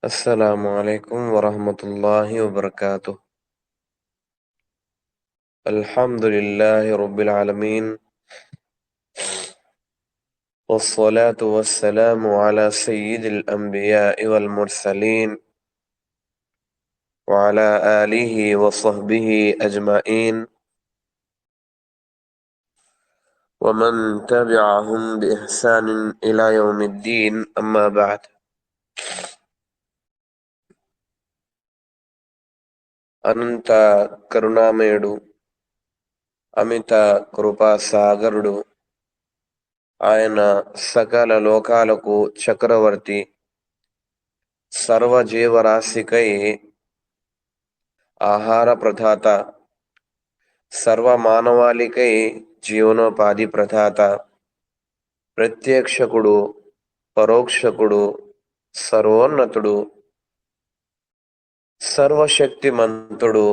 السلام عليكم ورحمة الله وبركاته. الحمد لله رب العالمين، والصلاة والسلام على سيد الأنبياء والمرسلين وعلى آله وصحبه أجمعين ومن تبعهم بإحسان إلى يوم الدين. أما بعد. అనంత కరుణామయుడు, అమిత కృపా సాగరుడు, ఆయన సకల లోకాలకు చక్రవర్తి, సర్వజీవరాశికై ఆహార ప్రదాత, సర్వమానవాళికై జీవనోపాధి ప్రదాత, ప్రత్యక్షకుడు, పరోక్షకుడు, సర్వోన్నతుడు, సర్వశక్తిమంతుడు,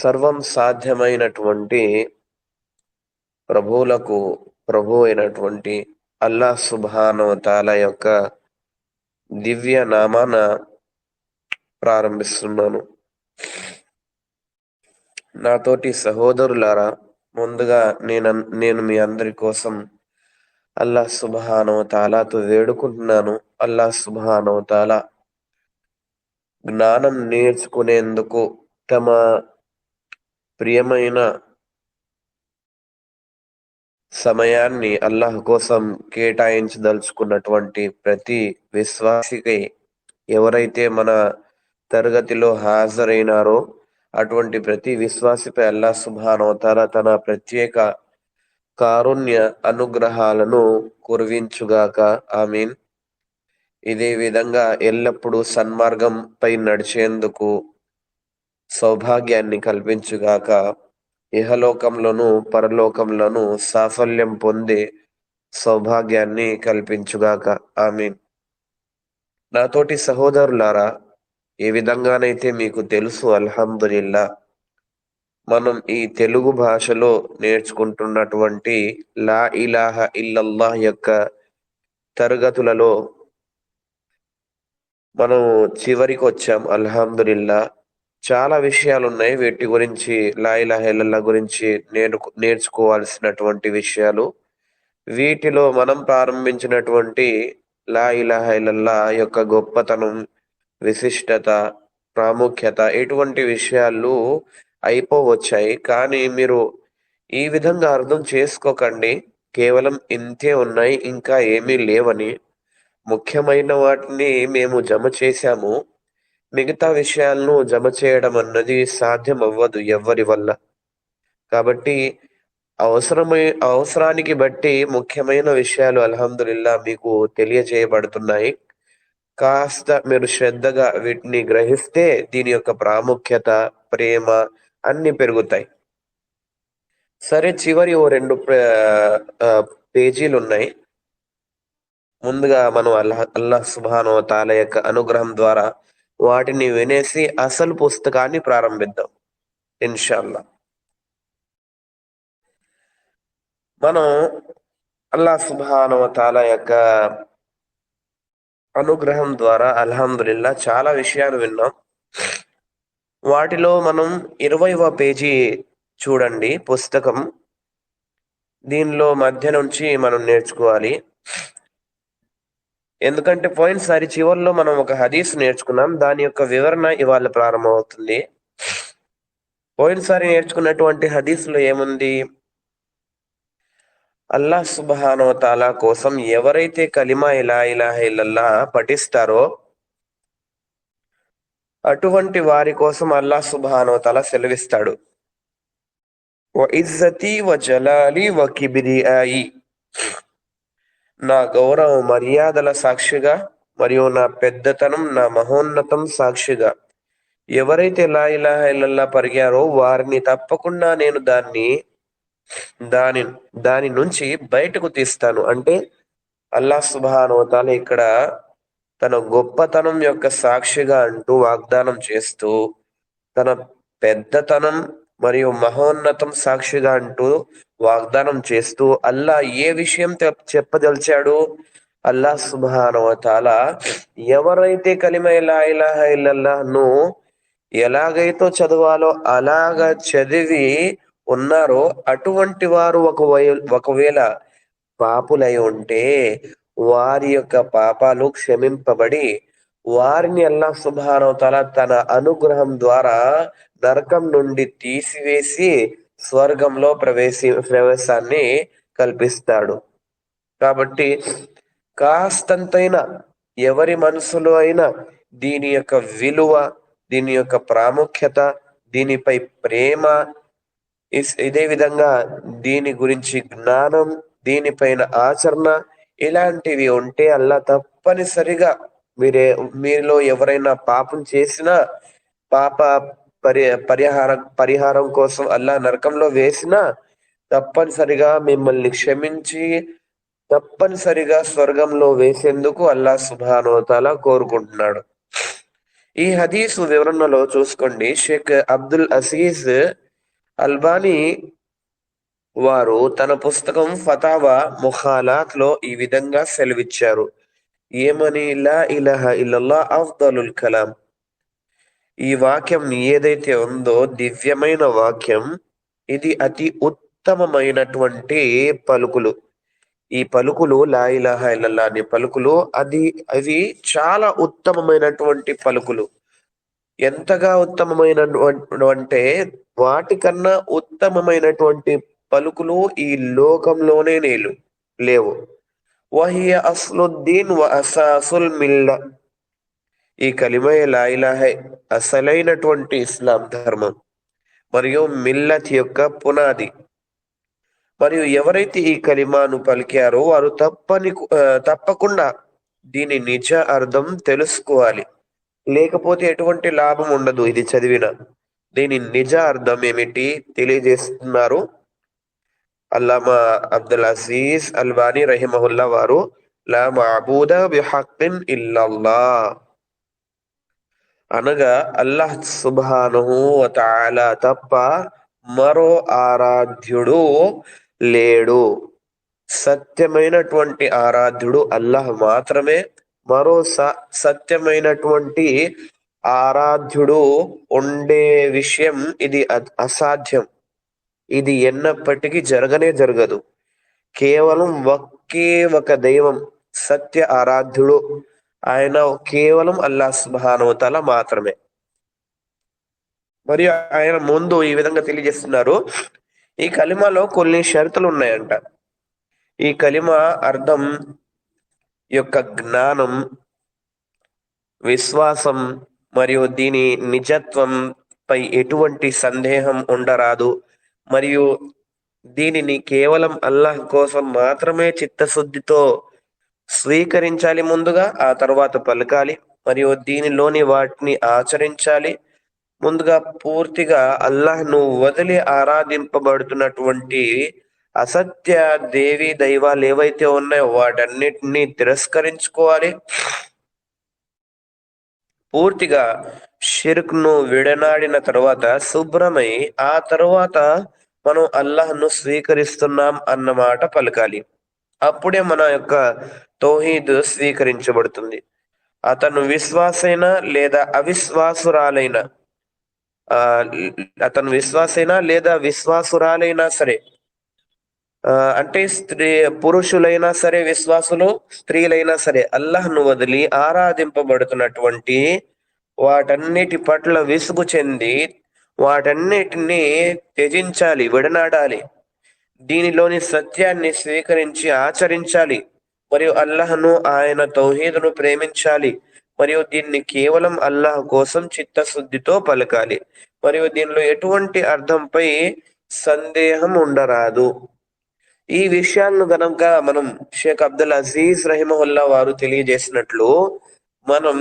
సర్వం సాధ్యమైనటువంటి ప్రభువులకు ప్రభు అయినటువంటి అల్లాహ్ సుబ్హానహు వ తఆలా యొక్క దివ్య నామాన ప్రారంభిస్తున్నాను. నాతోటి సహోదరులారా, ముందుగా నేను మీ అందరి కోసం అల్లాహ్ సుబ్హానహు వ తఆలాతో వేడుకుంటున్నాను. అల్లాహ్ సుబ్హానహు వ తఆలా జ్ఞానం నేర్చుకునేందుకు తమ ప్రియమైన సమయాన్ని అల్లాహ్ కోసం కేటాయించదలుచుకున్నటువంటి ప్రతి విశ్వాసికై, ఎవరైతే మన తరగతిలో హాజరైనారో అటువంటి ప్రతి విశ్వాసిపై అల్లాహ్ సుబ్హానహు వ తఆలా తన ప్రత్యేక కారుణ్య అనుగ్రహాలను కురివించుగాక. ఆమీన్. ఇదే విధంగా ఎల్లప్పుడూ సన్మార్గంపై నడిచేందుకు సౌభాగ్యాన్ని కల్పించుగాక. ఇహలోకంలోను పరలోకంలోను సాఫల్యం పొందే సౌభాగ్యాన్ని కల్పించుగాక. ఆమీన్. నాతోటి సహోదరులారా, ఏ విధంగానైతే మీకు తెలుసు, అల్హమ్దులిల్లా, మనం ఈ తెలుగు భాషలో నేర్చుకుంటున్నటువంటి లా ఇలాహ ఇల్లల్లాహ్ యొక్క తరగతులలో మనం చివరికి వచ్చాం. అల్హమ్దులిల్లా, చాలా విషయాలు ఉన్నాయి. వీటి గురించి, లా ఇలాహ ఇల్లల్లాహ్ గురించి నేర్చుకోవాల్సినటువంటి విషయాలు. వీటిలో మనం ప్రారంభించినటువంటి లా ఇలాహ ఇల్లల్లాహ్ యొక్క గొప్పతనం, విశిష్టత, ప్రాముఖ్యత, ఇటువంటి విషయాలు అయిపోవచ్చాయి. కానీ మీరు ఈ విధంగా అర్థం చేసుకోకండి, కేవలం ఇంతే ఉన్నాయి, ఇంకా ఏమీ లేవని. ముఖ్యమైన వాటిని మేము జమ చేశాము, మిగతా విషయాలను జమ చేయడం అన్నది సాధ్యం అవ్వదు ఎవ్వరి వల్ల. కాబట్టి అవసరానికి బట్టి ముఖ్యమైన విషయాలు అల్హమ్దులిల్లా మీకు తెలియజేయబడుతున్నాయి. కాస్త మీరు శ్రద్ధగా వీటిని గ్రహిస్తే దీని యొక్క ప్రాముఖ్యత, ప్రేమ అన్ని పెరుగుతాయి. సరే, చివరి ఓ 2 పేజీలు ఉన్నాయి. ముందుగా మనం అల్లాహ్ సుబ్హానహు వ తఆలా యొక్క అనుగ్రహం ద్వారా వాటిని వినేసి అసలు పుస్తకాన్ని ప్రారంభిద్దాం ఇన్షాల్లా. మనం అల్లాహ్ సుబ్హానహు వ తఆలా యొక్క అనుగ్రహం ద్వారా అల్హమ్దులిల్లా చాలా విషయాలు విన్నాం. వాటిలో మనం 20వ పేజీ చూడండి పుస్తకం. దీనిలో మధ్య నుంచి మనం నేర్చుకోవాలి. ఎందుకంటే పోయినసారి చివరిలో మనం ఒక హదీస్ నేర్చుకున్నాం, దాని యొక్క వివరణ ఇవాళ ప్రారంభమవుతుంది. పోయినసారి నేర్చుకున్నటువంటి హదీస్లో ఏముంది? అల్లాహ్ సుబ్హానహు వ తఆలా కోసం ఎవరైతే కలిమా లా ఇలాహ ఇల్లల్లాహ్ పఠిస్తారో అటువంటి వారి కోసం అల్లాహ్ సుబ్హానహు వ తఆలా సెలవిస్తాడు, వ ఇజ్జతి వ జలాలి వ కిబ్రియాయి, నా గౌరవ మర్యాదల సాక్షిగా మరియు నా పెద్దతనం, నా మహోన్నతం సాక్షిగా ఎవరైతే లా ఇలాహ ఇల్లల్లాహ్ పలికారో వారిని తప్పకుండా నేను దాని నుంచి బయటకు తీస్తాను. అంటే అల్లాహ్ సుబ్హానహు వ తఆలా ఇక్కడ తన గొప్పతనం యొక్క సాక్షిగా అంటూ వాగ్దానం చేస్తూ, తన పెద్దతనం మరియు మహోన్నతం సాక్షిగా అంటూ వాగ్దానం చేస్తూ, అల్లా ఏ విషయం చెప్పదలిచాడు? అల్లాహ్ సుబ్హానహు వ తఆలా ఎవరైతే కలిమా లా ఇలాహా ఇల్లల్లాహ్ను ఎలాగైతే చదవాలో అలాగా చదివి ఉన్నారో అటువంటి వారు ఒకవేళ పాపులై ఉంటే వారి యొక్క పాపాలు క్షమింపబడి వారిని అల్లాహ్ సుబ్హానహు వ తఆలా తన అనుగ్రహం ద్వారా నరకం నుండి తీసివేసి స్వర్గంలో ప్రవేశాన్ని కల్పిస్తాడు. కాబట్టి కాస్తంతైనా ఎవరి మనసులో అయినా దీని యొక్క విలువ, దీని యొక్క ప్రాముఖ్యత, దీనిపై ప్రేమ, ఇదే విధంగా దీని గురించి జ్ఞానం, దీనిపైన ఆచరణ ఇలాంటివి ఉంటే అల్లాహ్ తప్పనిసరిగా మీలో ఎవరైనా పాపం చేసినా పాప పరిహారం కోసం అల్లాహ్ నరకంలో వేసినా తప్పనిసరిగా మిమ్మల్ని క్షమించి తప్పనిసరిగా స్వర్గంలో వేసేందుకు అల్లాహ్ సుబ్హానహు వ తఆలా కోరుకుంటున్నాడు. ఈ హదీసు వివరణలో చూసుకోండి, షేక్ అబ్దుల్ అజీజ్ అల్బానీ వారు తన పుస్తకం ఫతావా ముఖాలాత్ లో ఈ విధంగా సెలవిచ్చారు. ఏమని? లా ఇలాహా ఇల్లల్లాహ్ అఫ్దలుల్ కలాం. ఈ వాక్యం ఏదైతే ఉందో దివ్యమైన వాక్యం, ఇది అతి ఉత్తమమైనటువంటి పలుకులు. ఈ పలుకులు లా ఇలాహా ఇల్లల్లాహ్ అనే పలుకులు అవి చాలా ఉత్తమమైనటువంటి పలుకులు. ఎంతగా ఉత్తమమైనటువంటి వాటికన్నా ఉత్తమమైనటువంటి పలుకులు ఈ లోకంలోనే లేవు. వహియ అస్లుద్దీన్ వ అసాసుల్ మిల్లా. ఈ కలిమా లా ఇలాహా అసలైనటువంటి ఇస్లాం ధర్మం మరియు మిల్లత్ యొక్క పునాది. మరియు ఎవరైతే ఈ కలిమాను పలికారో వారు తప్పకుండా దీని నిజ అర్థం తెలుసుకోవాలి, లేకపోతే ఎటువంటి లాభం ఉండదు. ఇది చదివిన దీని నిజ అర్థం ఏమిటి తెలియజేస్తున్నారు అల్లామా అబ్దుల్ అజీజ్ అల్బానీ రహిమహుల్లా వారు. లా మఅబూద బిహక్కిన్ ఇల్లల్లాహ్ అనగా అల్లాహ్ సుబ్హానహు వ తఆలా తప్ప మరో ఆరాధ్యుడు లేడు. సత్యమైనటువంటి ఆరాధ్యుడు అల్లాహ్ మాత్రమే. మరో సత్యమైనటువంటి ఆరాధ్యుడు ఉండే విషయం ఇది అసాధ్యం. ఇది ఎన్నప్పటికీ జరగదు. కేవలం ఒకే ఒక దైవం సత్య ఆరాధ్యుడు, ఆయన కేవలం అల్లాహ్ సుబ్హానహు వ తఆలా మాత్రమే. మరియు ఆయన ముందు ఈ విధంగా తెలియజేస్తున్నారు, ఈ కలిమాలో కొన్ని షరతులు ఉన్నాయంట. ఈ కలిమా అర్థం యొక్క జ్ఞానం, విశ్వాసం మరియు దీని నిజత్వం పై ఎటువంటి సందేహం ఉండరాదు. మరియు దీనిని కేవలం అల్లాహ్ కోసం మాత్రమే చిత్తశుద్ధితో స్వీకరించాలి ముందుగా, ఆ తర్వాత పలకాలి. మరియు దీనిలోని వాటిని ఆచరించాలి. ముందుగా పూర్తిగా అల్లాహ్ను వదిలి ఆరాధింపబడుతున్నటువంటి అసత్య దేవి దైవాలు ఏవైతే ఉన్నాయో వాటన్నిటిని తిరస్కరించుకోవాలి. పూర్తిగా షిర్క్ను విడనాడిన తర్వాత శుభ్రమై ఆ తర్వాత మనం అల్లాహ్ను స్వీకరిస్తున్నాం అన్నమాట పలకాలి. అప్పుడే మన యొక్క తౌహీద్ స్వీకరించబడుతుంది. అతను విశ్వాసైనా లేదా విశ్వాసురాలైనా సరే, అంటే పురుషులైనా సరే విశ్వాసులు, స్త్రీలైనా సరే అల్లాహ్ను వదిలి ఆరాధింపబడుతున్నటువంటి వాటన్నిటి పట్ల విసుగు చెంది వాటన్నిటిని త్యజించాలి, విడనాడాలి. దీనిలోని సత్యాన్ని స్వీకరించి ఆచరించాలి. మరియు అల్లాహ్ను, ఆయన తౌహీదును ప్రేమించాలి. మరియు దీన్ని కేవలం అల్లాహ్ కోసం చిత్తశుద్ధితో పలకాలి. మరియు దీనిలో ఎటువంటి అర్థంపై సందేహం ఉండరాదు. ఈ విషయాలను గనక మనం షేక్ అబ్దుల్ అజీజ్ రహిమహుల్లా వారు తెలియజేసినట్లు మనం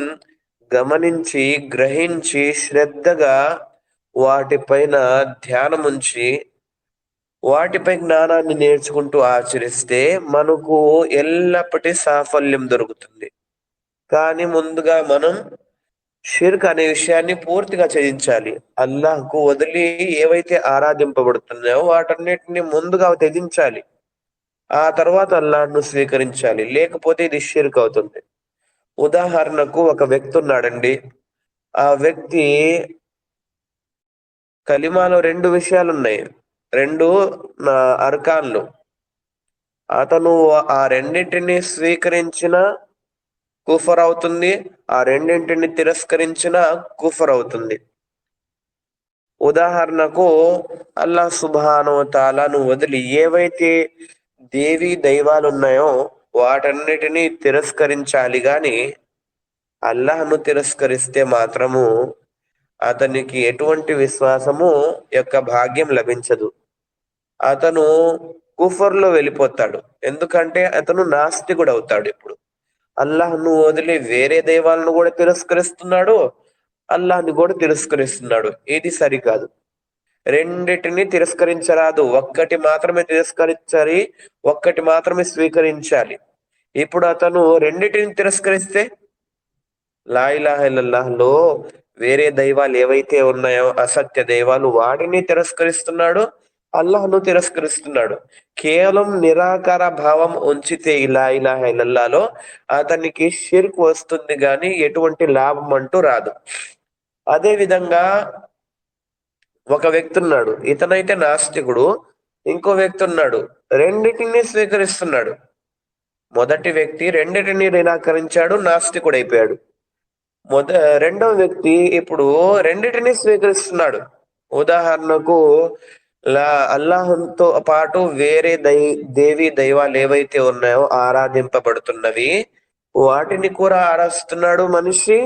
గమనించి గ్రహించి శ్రద్ధగా వాటిపైన ధ్యానముంచి వాటిపై జ్ఞానాన్ని నేర్చుకుంటూ ఆచరిస్తే మనకు ఎల్లప్పటి సాఫల్యం దొరుకుతుంది. కానీ ముందుగా మనం షిర్క్ అనే విషయాన్ని పూర్తిగా త్యజించాలి. అల్లాహ్కు వదిలి ఏవైతే ఆరాధింపబడుతున్నాయో వాటన్నిటిని ముందుగా త్యజించాలి. ఆ తర్వాత అల్లాహ్ను స్వీకరించాలి, లేకపోతే ఇది షిర్క్ అవుతుంది. ఉదాహరణకు ఒక వ్యక్తి ఉన్నాడండి. ఆ వ్యక్తి కలిమాలో 2 విషయాలున్నాయి. 2 అర్కాన్లు. అతను ఆ రెండింటిని స్వీకరించిన కుఫర్ అవుతుంది, ఆ రెండింటిని తిరస్కరించిన కుఫర్ అవుతుంది. ఉదాహరణకు అల్లాహ్ సుబ్హానహు వ తఆలాను వదిలి ఏవైతే దేవీ దైవాలు ఉన్నాయో వాటన్నిటినీ తిరస్కరించాలి గాని అల్లాహ్ను తిరస్కరిస్తే మాత్రము అతనికి ఎటువంటి విశ్వాసము యొక్క భాగ్యం లభించదు. అతను కుఫర్లో వెళ్ళిపోతాడు. ఎందుకంటే అతను నాస్తికుడు అవుతాడు. ఇప్పుడు అల్లాహ్ను వదిలి వేరే దైవాలను కూడా తిరస్కరిస్తున్నాడు, అల్లాహ్ని కూడా తిరస్కరిస్తున్నాడు. ఇది సరికాదు. రెండిటిని తిరస్కరించరాదు. ఒక్కటి మాత్రమే తిరస్కరించాలి, ఒక్కటి మాత్రమే స్వీకరించాలి. ఇప్పుడు అతను రెండిటిని తిరస్కరిస్తే లా ఇలాహ ఇల్లల్లాహ్లో వేరే దైవాలు ఏవైతే ఉన్నాయో అసత్య దైవాలు వాటిని తిరస్కరిస్తున్నాడు, అల్లాహ్ను తిరస్కరిస్తున్నాడు. కేవలం నిరాకార భావం ఉంచితే లా ఇలాహ ఇల్లల్లాహ్లో అతనికి షిర్క్ వస్తుంది గాని ఎటువంటి లాభం అంటూ రాదు. అదే విధంగా ఒక వ్యక్తి ఉన్నాడు, ఇతనైతే నాస్తికుడు. ఇంకో వ్యక్తి ఉన్నాడు, రెండిటిని స్వీకరిస్తున్నాడు. మొదటి వ్యక్తి రెండిటిని నిరాకరించాడు, నాస్తికుడైపోయాడు. రెండో వ్యక్తి ఇప్పుడు రెండిటిని స్వీకరిస్తున్నాడు. ఉదాహరణకు అల్లాహ్తో పాటు వేరే దేవీ దైవాలు ఏవైతే ఉన్నాయో ఆరాధింపబడుతున్నవి వాటిని కూడా ఆరాధిస్తున్నాడు మనిషి.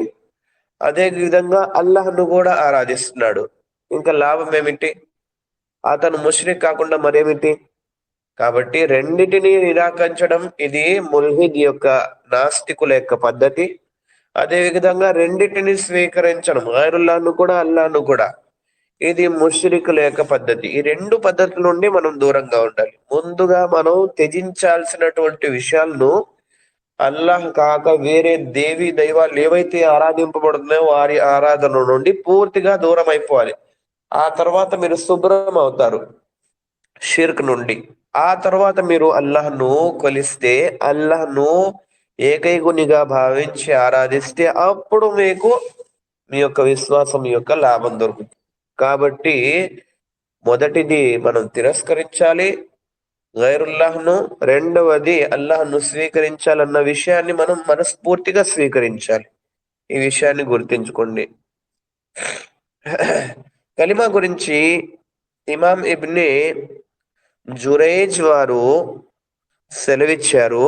అదే విధంగా అల్లాహ్ను కూడా ఆరాధిస్తున్నాడు. ఇంకా లాభం ఏమిటి? అతను ముష్రిక్ కాకుండా మరేమిటి? కాబట్టి రెండిటిని నిరాకరించడం ఇది ముల్హిద్ యొక్క, నాస్తికుల యొక్క పద్ధతి. అదే విధంగా రెండిటిని స్వీకరించడం, గైరుల్లాహ్ను కూడా అల్లాహ్ను కూడా, ఇది ముష్రికుల యొక్క పద్ధతి. ఈ 2 పద్ధతుల నుండి మనం దూరంగా ఉండాలి. ముందుగా మనం త్యజించాల్సినటువంటి విషయాలను అల్లాహ్ కాక వేరే దేవీ దైవాలు ఏవైతే ఆరాధింపబడుతున్నాయో వారి ఆరాధన నుండి పూర్తిగా దూరం అయిపోవాలి. ఆ తర్వాత మీరు శుభ్రం అవుతారు షిర్క్ నుండి. ఆ తర్వాత మీరు అల్లాహ్ను కొలిస్తే, అల్లాహ్ను ఏకైకునిగా భావించి ఆరాధిస్తే అప్పుడు మీకు మీ యొక్క విశ్వాసం యొక్క లాభం దొరుకుతుంది. కాబట్టి మొదటిది మనం తిరస్కరించాలి గైరుల్లాహ్ను, రెండవది అల్లాహ్ను స్వీకరించాలన్న విషయాన్ని మనం మనస్ఫూర్తిగా స్వీకరించాలి. ఈ విషయాన్ని గుర్తించుకోండి. కలిమా గురించి ఇమాం ఇబ్నే జురైజ్ వారు సెలవిచ్చారు,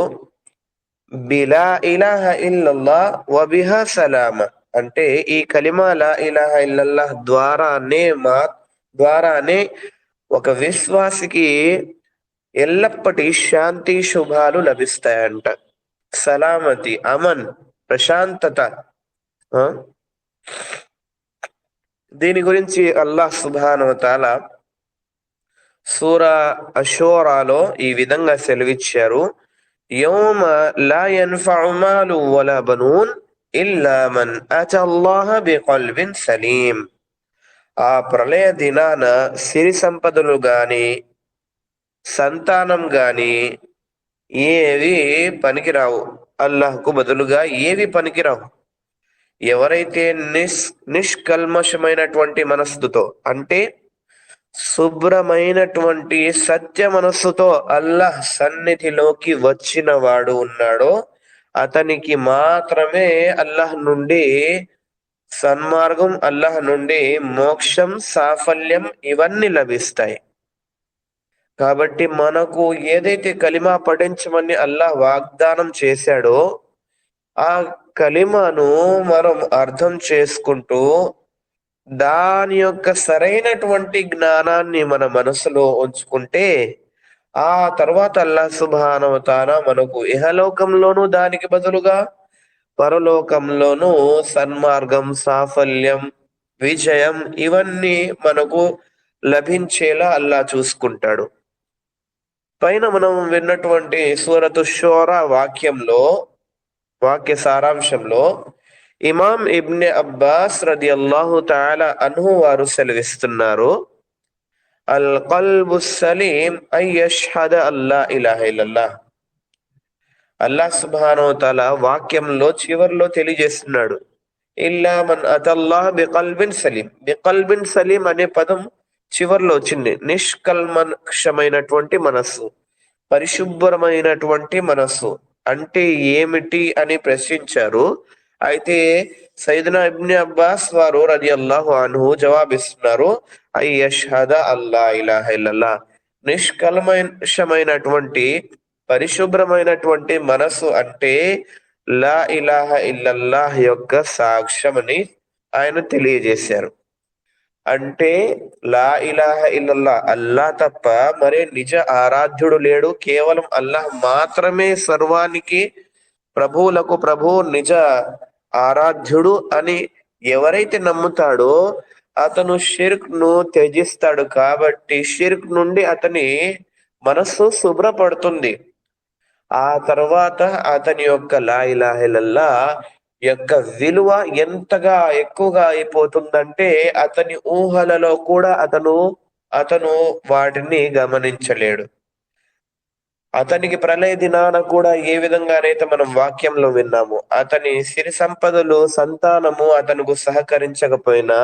బిలా ఇలాహ ఇల్లల్లాహ్ వ బిహా సలామ. అంటే ఈ కలిమా లా ఇలాహ ఇల్లల్లాహ్ ద్వారానే ఒక విశ్వాసికి ఎల్లప్పటి శాంతి శుభాలు లభిస్తాయంట. సలామతి, అమన్, ప్రశాంతత. దీని గురించి అల్లాహ్ సుబ్హానహు వ తఆలా సూరా అషూరాలో ఈ విధంగా సెలవిచ్చారు, యౌమ లా యన్ఫఉ మాలు వలా బనూన్ ఇల్లా మన్ అతల్లాహ బికల్బిన్ సలీం. ఆ ప్రళయ దినాన సిరి సంపదలు గాని సంతానం గాని ఏవి పనికిరావు. అల్లాహ్కు బదులుగా ఏవి పనికిరావు. ఎవరైతే నిష్కల్మషమైనటువంటి మనస్సుతో, అంటే శుభ్రమైనటువంటి సత్య మనస్సుతో అల్లాహ్ సన్నిధిలోకి వచ్చిన వాడు ఉన్నాడో అతనికి మాత్రమే అల్లాహ్ నుండి సన్మార్గం, అల్లాహ్ నుండి మోక్షం, సాఫల్యం ఇవన్నీ లభిస్తాయి. కాబట్టి మనకు ఏదైతే కలిమా పఠించమని అల్లాహ్ వాగ్దానం చేశాడో ఆ కలిమాను మనం అర్థం చేసుకుంటూ దాని యొక్క సరైనటువంటి జ్ఞానాన్ని మన మనసులో ఉంచుకుంటే ఆ తర్వాత అల్లాహ్ సుబ్హానహు వ తఆలా మనకు ఇహలోకంలోనూ దానికి బదులుగా పరలోకంలోనూ సన్మార్గం, సాఫల్యం, విజయం ఇవన్నీ మనకు లభించేలా అల్లాహ్ చూసుకుంటాడు. పైన మనం విన్నటువంటి సూరతు షూరా వాక్య సారాంశంలో ఇమాం ఇబ్నె అబ్బాస్ రదియల్లాహు తఆలా అన్హు వారు సెలవిస్తున్నారు, అల్ కల్బు సలీం అన్ యష్హద అల్లా ఇలాహ ఇల్లల్లాహ్. అల్లాహ్ సుబ్హానహు వ తఆలా వాక్యంలో చివర్లో తెలియజేస్తున్నాడు, ఇల్లా మన్ అతల్లాహ్ బికల్బిన్ సలీం. బికల్బిన్ సలీం అనే పదం చివర్లో వచ్చింది. నిష్కల్మషమైనటువంటి మనస్సు, పరిశుభ్రమైనటువంటి మనస్సు అంటే ఏమిటి అని ప్రశ్నించారు. అయితే సయ్యిదునా ఇబ్న్ అబ్బాస్ వారు రలియల్లాహు అన్హు జవాబిస్తున్నారు, అయ్యష్హద అల్లా ఇలాహ ఇల్లల్లాహ్. నిష్కల్మషమైనటువంటి పరిశుభ్రమైనటువంటి మనస్సు అంటే లా ఇలాహ ఇల్లల్లాహ్ యొక్క సాక్ష్యమని ఆయన తెలియజేశారు. అంటే లా ఇలాహ ఇల్లల్లాహ్, అల్లాహ్ తప్ప మరే నిజ ఆరాధ్యుడు లేడు, కేవలం అల్లాహ్ మాత్రమే సర్వానికి ప్రభువులకు ప్రభు, నిజ ఆరాధ్యుడు అని ఎవరైతే నమ్ముతాడో అతను షిర్క్ ను త్యజిస్తాడు. కాబట్టి షిర్క్ నుండి అతని మనస్సు శుభ్రపడుతుంది. ఆ తర్వాత అతని యొక్క లా ఇలాహ ఇల్లల్లాహ్ యొక్క విలువ ఎంతగా ఎక్కువగా అయిపోతుందంటే అతని ఊహలలో కూడా అతను వాటిని గమనించలేడు. అతనికి ప్రళయ దినాన కూడా ఏ విధంగానైతే మనం వాక్యంలో విన్నాము, అతని సిరి సంపదలు, సంతానము అతనుకు సహకరించకపోయినా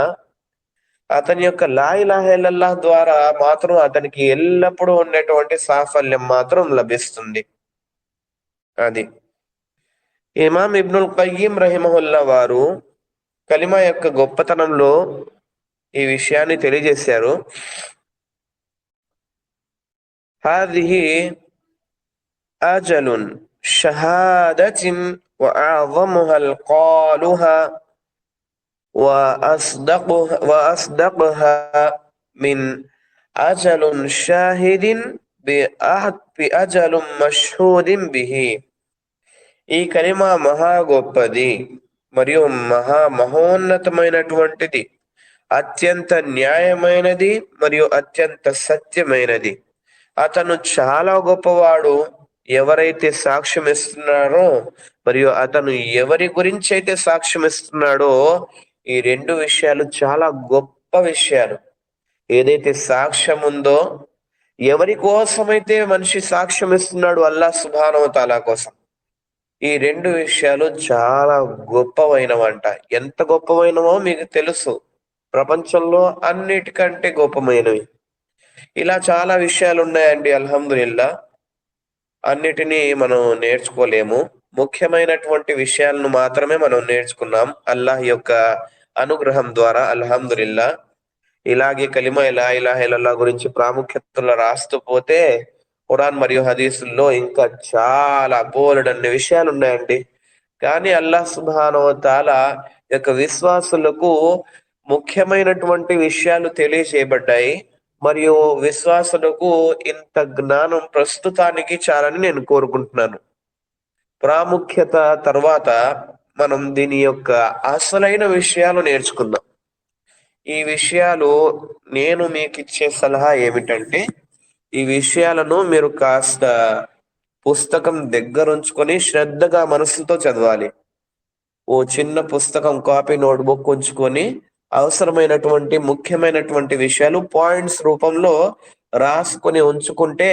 అతని యొక్క లా ఇలాహ ఇల్లల్లాహ్ ద్వారా మాత్రం అతనికి ఎల్లప్పుడూ ఉండేటువంటి సాఫల్యం మాత్రం లభిస్తుంది. అది ఇమాం ఇబ్నుల్ ఖయ్యిం రహిమహుల్లా వారు కలిమా యొక్క గొప్పతనంలో ఈ విషయాన్ని తెలియజేశారు. హాదిహి అజలున్ షహాదతిన్ వ అఅజముహల్ ఖాలుహా వ అస్దఖుహా మిన్ అజలున్ షాహిదిన్ బి అజలున్ మష్హూదిన్ బిహి. ఈ కలిమా మహా గొప్పది మరియు మహోన్నతమైనటువంటిది, అత్యంత న్యాయమైనది మరియు అత్యంత సత్యమైనది. అతను చాలా గొప్పవాడు ఎవరైతే సాక్ష్యం ఇస్తున్నారో మరియు అతను ఎవరి గురించి అయితే సాక్ష్యం ఇస్తున్నాడో, ఈ రెండు విషయాలు చాలా గొప్ప విషయాలు. ఏదైతే సాక్ష్యం ఉందో, ఎవరి కోసమైతే మనిషి సాక్ష్యం ఇస్తున్నాడు, అల్లాహ్ సుబ్హానహు వ తఆలా కోసం, ఈ రెండు విషయాలు చాలా గొప్పవైనవంట. ఎంత గొప్పవైనవో మీకు తెలుసు, ప్రపంచంలో అన్నిటికంటే గొప్పమైనవి. ఇలా చాలా విషయాలు ఉన్నాయండి. అల్హమ్దులిల్లా, అన్నిటినీ మనం నేర్చుకోలేము. ముఖ్యమైనటువంటి విషయాలను మాత్రమే మనం నేర్చుకున్నాం అల్లాహ్ యొక్క అనుగ్రహం ద్వారా, అల్హమ్దులిల్లా. ఇలాగే కలిమా లా ఇలాహ ఇల్లల్లాహ్ గురించి ప్రాముఖ్యతలు రాస్తూ పోతే ఖురాన్ మరియు హదీసుల్లో ఇంకా చాలా బోలెడన్ని విషయాలు ఉన్నాయండి. కానీ అల్లాహ్ సుబ్హానహు వ తఆలా యొక్క విశ్వాసులకు ముఖ్యమైనటువంటి విషయాలు తెలియజేయబడ్డాయి. మరియు విశ్వాసులకు ఇంత జ్ఞానం ప్రస్తుతానికి చాలని నేను కోరుకుంటున్నాను. ప్రాముఖ్యత తర్వాత మనం దీని యొక్క అసలైన విషయాలు నేర్చుకుందాం. ఈ విషయాలు నేను మీకు ఇచ్చే సలహా ఏమిటంటే, ఈ విషయాలను మీరు కాస్త పుస్తకం దగ్గర ఉంచుకొని శ్రద్ధగా మనసుతో చదవాలి. ఓ చిన్న పుస్తకం, కాపీ, నోట్బుక్ ఉంచుకొని అవసరమైనటువంటి ముఖ్యమైనటువంటి విషయాలు పాయింట్స్ రూపంలో రాసుకొని ఉంచుకుంటే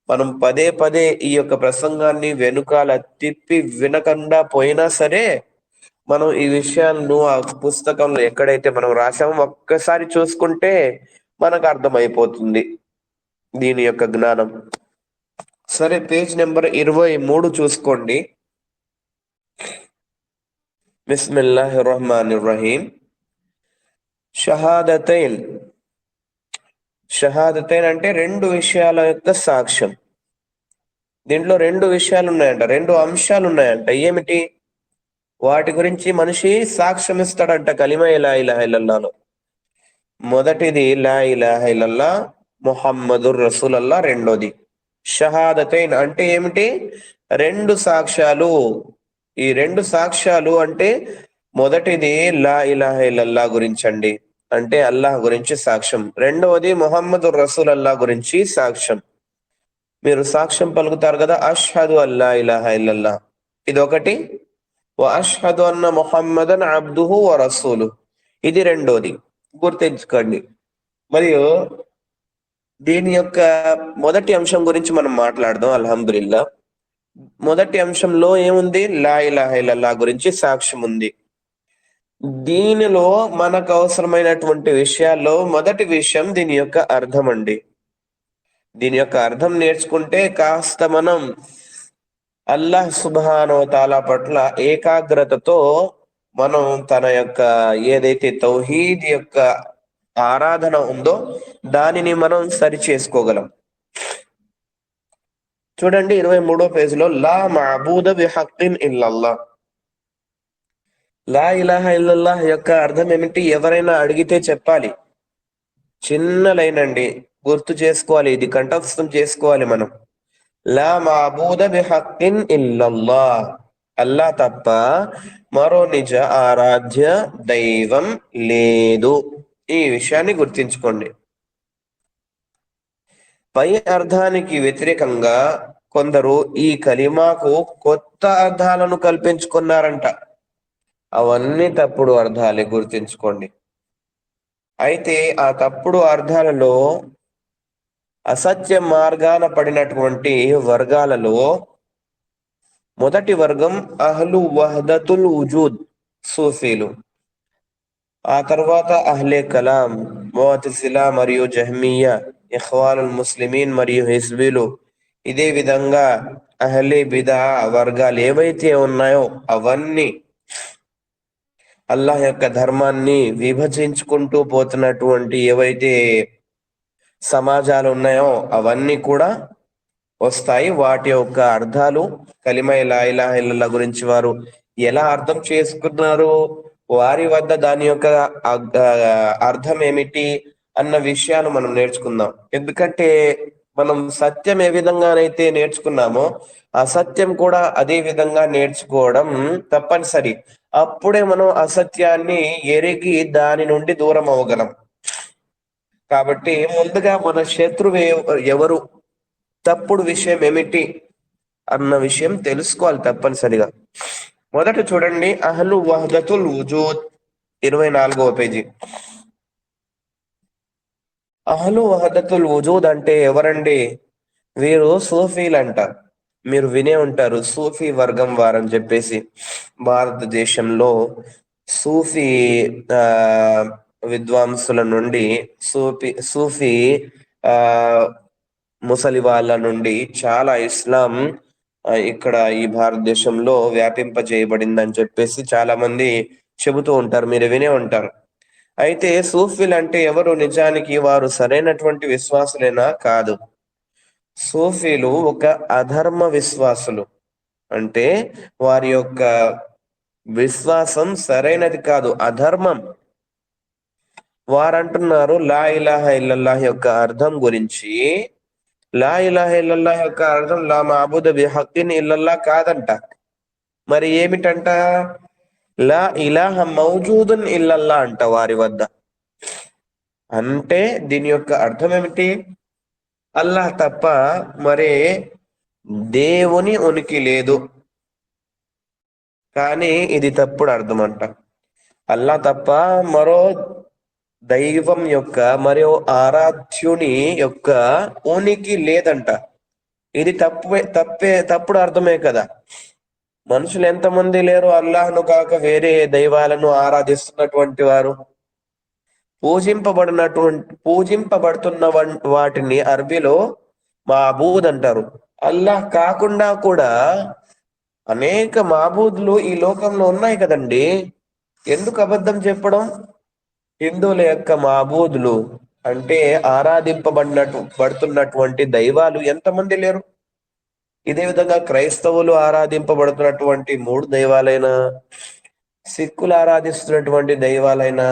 మనం పదే పదే ఈ యొక్క ప్రసంగాన్ని వెనుకాల తిప్పి వినకుండా పోయినా సరే మనం ఈ విషయాలను ఆ పుస్తకంలో ఎక్కడైతే మనం రాసామో ఒక్కసారి చూసుకుంటే మనకు అర్థమైపోతుంది దీని యొక్క జ్ఞానం. సరే, పేజ్ నెంబర్ 23 చూసుకోండి. బిస్మిల్లాహిర్ రహ్మానిర్ రహీం. షహాదతైన్. షహాదతైన్ అంటే రెండు విషయాల యొక్క సాక్ష్యం. దీంట్లో రెండు విషయాలు ఉన్నాయంట, రెండు అంశాలు ఉన్నాయంట. ఏమిటి? వాటి గురించి మనిషి సాక్ష్యం ఇస్తాడంట కలిమా లా ఇలాహ ఇల్లల్లాహ్లో. మొదటిది లా ఇలాహ ఇల్లల్లాహ్ ముహమ్మదుర్ రసూలుల్లాహ్. రెండోది షహాదతైన్. అంటే ఏమిటి? రెండు సాక్ష్యాలు. ఈ రెండు సాక్ష్యాలు అంటే మొదటిది లా ఇలాహ ఇల్లల్లాహ్ గురించి అండి, అంటే అల్లాహ్ గురించి సాక్ష్యం. రెండవది ముహమ్మదుర్ రసూలుల్లాహ్ గురించి సాక్ష్యం. మీరు సాక్ష్యం పలుకుతారు కదా, అష్హదు అల్లా ఇలాహ ఇల్లల్లాహ్, ఇదొకటి. వ అష్హదు అన్న ముహమ్మదన్ అబ్దుహు వ రసూలుహు, ఇది రెండోది. గుర్తించుకోండి. మరియు దీని యొక్క మొదటి అంశం గురించి మనం మాట్లాడదాం. అల్హమ్దులిల్లా. మొదటి అంశంలో ఏముంది? లా ఇలాహ ఇల్లల్లాహ్ గురించి సాక్ష్యం ఉంది. దీనిలో మనకు అవసరమైనటువంటి విషయాల్లో మొదటి విషయం దీని యొక్క అర్థం అండి. దీని యొక్క అర్థం నేర్చుకుంటే కాస్త మనం అల్లాహ్ సుబ్హానహు వ తఆలా పట్ల ఏకాగ్రతతో మనం తన యొక్క ఏదైతే తౌహీద్ యొక్క ఆరాధన ఉందో దానిని మనం సరి చేసుకోగలం. చూడండి 23వ పేజీలో లా మఅబూద బిహక్కిన్ ఇల్లల్లాహ్. లా ఇలాహ ఇల్లల్లాహ్ యొక్క అర్థం ఏమిటి? ఎవరైనా అడిగితే చెప్పాలి. చిన్న లైన్ అండి, గుర్తు చేసుకోవాలి, ఇది కంఠస్థం చేసుకోవాలి మనం. లా మఅబూద బిహక్కిన్ ఇల్లల్లాహ్, అల్లా తప్ప మరో నిజ ఆరాధ్య దైవం లేదు. ఈ విషయాన్ని గుర్తించుకోండి. పై అర్థానికి వ్యతిరేకంగా కొందరు ఈ కలిమాకు కొత్త అర్థాలను కల్పించుకున్నారంట. అవన్నీ తప్పుడు అర్థాలే, గుర్తించుకోండి. అయితే ఆ తప్పుడు అర్థాలలో అసత్య మార్గాన పడినటువంటి వర్గాలలో మొదటి వర్గం అహ్లు వహదతుల్ వుజూద్, సూఫీలు. ఆ తర్వాత అహ్లే కలాం, ముఅతజిలా మరియు జహ్మియా, ఇఖ్వానుల్ ముస్లిమీన్ మరియు హిజ్బీలు. ఇదే విధంగా అహ్లే బిదా వర్గాలు ఏవైతే ఉన్నాయో అవన్నీ అల్లాహ్ యొక్క ధర్మాన్ని విభజించుకుంటూ పోతున్నటువంటి ఏవైతే సమాజాలు ఉన్నాయో అవన్నీ కూడా వస్తాయి. వాటి యొక్క అర్థాలు కలిమా లా ఇలాహ ఇల్లల్లాహ్ గురించి వారు ఎలా అర్థం చేసుకున్నారు, వారి వద్ద దాని యొక్క అర్థం ఏమిటి అన్న విషయాలు మనం నేర్చుకుందాం. ఎందుకంటే మనం సత్యం ఏ విధంగానైతే నేర్చుకున్నామో అసత్యం కూడా అదే విధంగా నేర్చుకోవడం తప్పనిసరి. అప్పుడే మనం అసత్యాన్ని ఎరిగి దాని నుండి దూరం అవ్వగలం. కాబట్టి ముందుగా మన శత్రువు ఎవరు, తప్పుడు విషయం ఏమిటి అన్న విషయం తెలుసుకోవాలి తప్పనిసరిగా. మొదట చూడండి అహ్లు వహదతుల్ వుజూద్, 24వ పేజీ. అహ్లు వహదతుల్ వుజూద్ అంటే ఎవరండి? వీరు సూఫీలంట. మీరు వినే ఉంటారు సూఫీ వర్గం వారని చెప్పేసి. భారతదేశంలో సూఫీ విద్వాంసుల నుండి, సూఫీ ముసలి వాళ్ళ నుండి చాలా ఇస్లాం ఇక్కడ ఈ భారతదేశంలో వ్యాపింపజేయబడిందని చెప్పేసి చాలా మంది చెబుతూ ఉంటారు, మీరు వినే ఉంటారు. అయితే సూఫీలు అంటే ఎవరు? నిజానికి వారు సరైనటువంటి విశ్వాసులేనా? కాదు. సూఫీలు ఒక అధర్మ విశ్వాసులు. అంటే వారి యొక్క విశ్వాసం సరైనది కాదు, అధర్మం. వారంటున్నారు లా ఇలాహ ఇల్లల్లాహ్ యొక్క అర్థం గురించి, లా ఇలాహ ఇల్లల్లాహ్ యొక్క అర్థం లా మఅబూద బిహక్కిన్ ఇల్లల్లాహ్ కాదంట. మరి ఏమిటంట? లా ఇలాహ మౌజూదున్ ఇల్లల్లాహ్ అంట వారి వద్ద. అంటే దీని యొక్క అర్థం ఏమిటి? అల్లాహ్ తప్ప మరే దేవుని ఉనికి లేదు. కానీ ఇది తప్పుడు అర్థం అంట. అల్లాహ్ తప్ప మరో దైవం యొక్క, మరో ఆరాధ్యుని యొక్క ఉనికి లేదంట. ఇది తప్పుడు అర్థమే కదా. మనుషులు ఎంతమంది లేరు అల్లాహ్ను కాక వేరే దైవాలను ఆరాధిస్తున్నటువంటి వారు? పూజింపబడుతున్న వాటిని అరబీలో మాబూద్ అంటారు. అల్లాహ్ కాకుండా కూడా అనేక మాబూద్లు ఈ లోకంలో ఉన్నాయి కదండి. ఎందుకు అబద్ధం చెప్పడం? హిందువుల యొక్క మాబూదులు అంటే పడుతున్నటువంటి దైవాలు ఎంతమంది లేరు? ఇదే విధంగా క్రైస్తవులు ఆరాధింపబడుతున్నటువంటి 3 దైవాలైనా, సిక్కులు ఆరాధిస్తున్నటువంటి దైవాలైనా,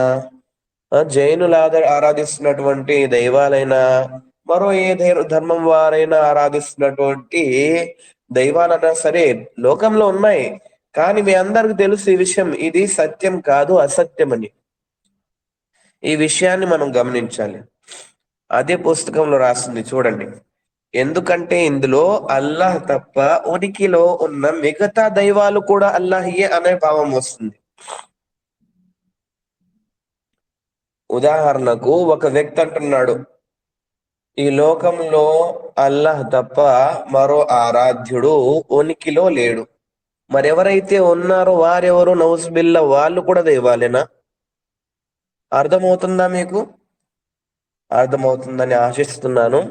జైనులు ఆరాధిస్తున్నటువంటి దైవాలైనా, మరో ఏ ధర్మం వారైనా ఆరాధిస్తున్నటువంటి దైవాలైనా సరే లోకంలో ఉన్నాయి. కానీ మీ అందరికి తెలుసు ఈ విషయం, ఇది సత్యం కాదు, అసత్యం అని. ఈ విషయాన్ని మనం గమనించాలి. అదే పుస్తకంలో రాస్తుంది చూడండి. ఎందుకంటే ఇందులో అల్లాహ్ తప్ప ఉనికిలో ఉన్న మిగతా దైవాలు కూడా అల్లాహ్యే అనే భావం వస్తుంది. ఉదాహరణకు ఒక వ్యక్తి అంటున్నాడు, ఈ లోకంలో అల్లాహ్ తప్ప మరో ఆరాధ్యుడు ఉనికిలో లేడు. మరెవరైతే ఉన్నారో వారెవరు? నౌజుబిల్లా, వాళ్ళు కూడా దైవాలేనా? అర్థమవుతుందా మీకు? అర్థమవుతుందని ఆశిస్తున్నాను.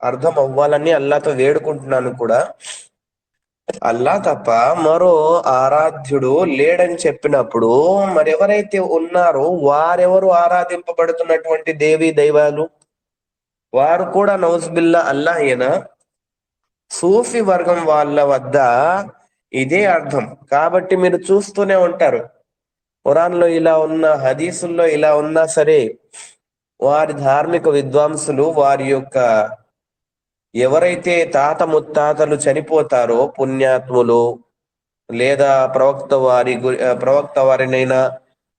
అర్థం అవ్వాలని అల్లాతో వేడుకుంటున్నాను కూడా. అల్లా తప్ప మరో ఆరాధ్యుడు లేడని చెప్పినప్పుడు మరెవరైతే ఉన్నారో వారెవరు ఆరాధింపబడుతున్నటువంటి దేవీ దైవాలు? వారు కూడా నౌజుబిల్లా అల్లాహేనా? సూఫీ వర్గం వాళ్ళ వద్ద ఇదే అర్థం. కాబట్టి మీరు చూస్తూనే ఉంటారు, ఖురాన్లో ఇలా ఉన్న, హదీసుల్లో ఇలా ఉన్నా సరే, వారి ధార్మిక విద్వాంసులు వారి యొక్క ఎవరైతే తాత ముత్తాతలు చనిపోతారో పుణ్యాత్ములు, లేదా ప్రవక్త వారినైనా,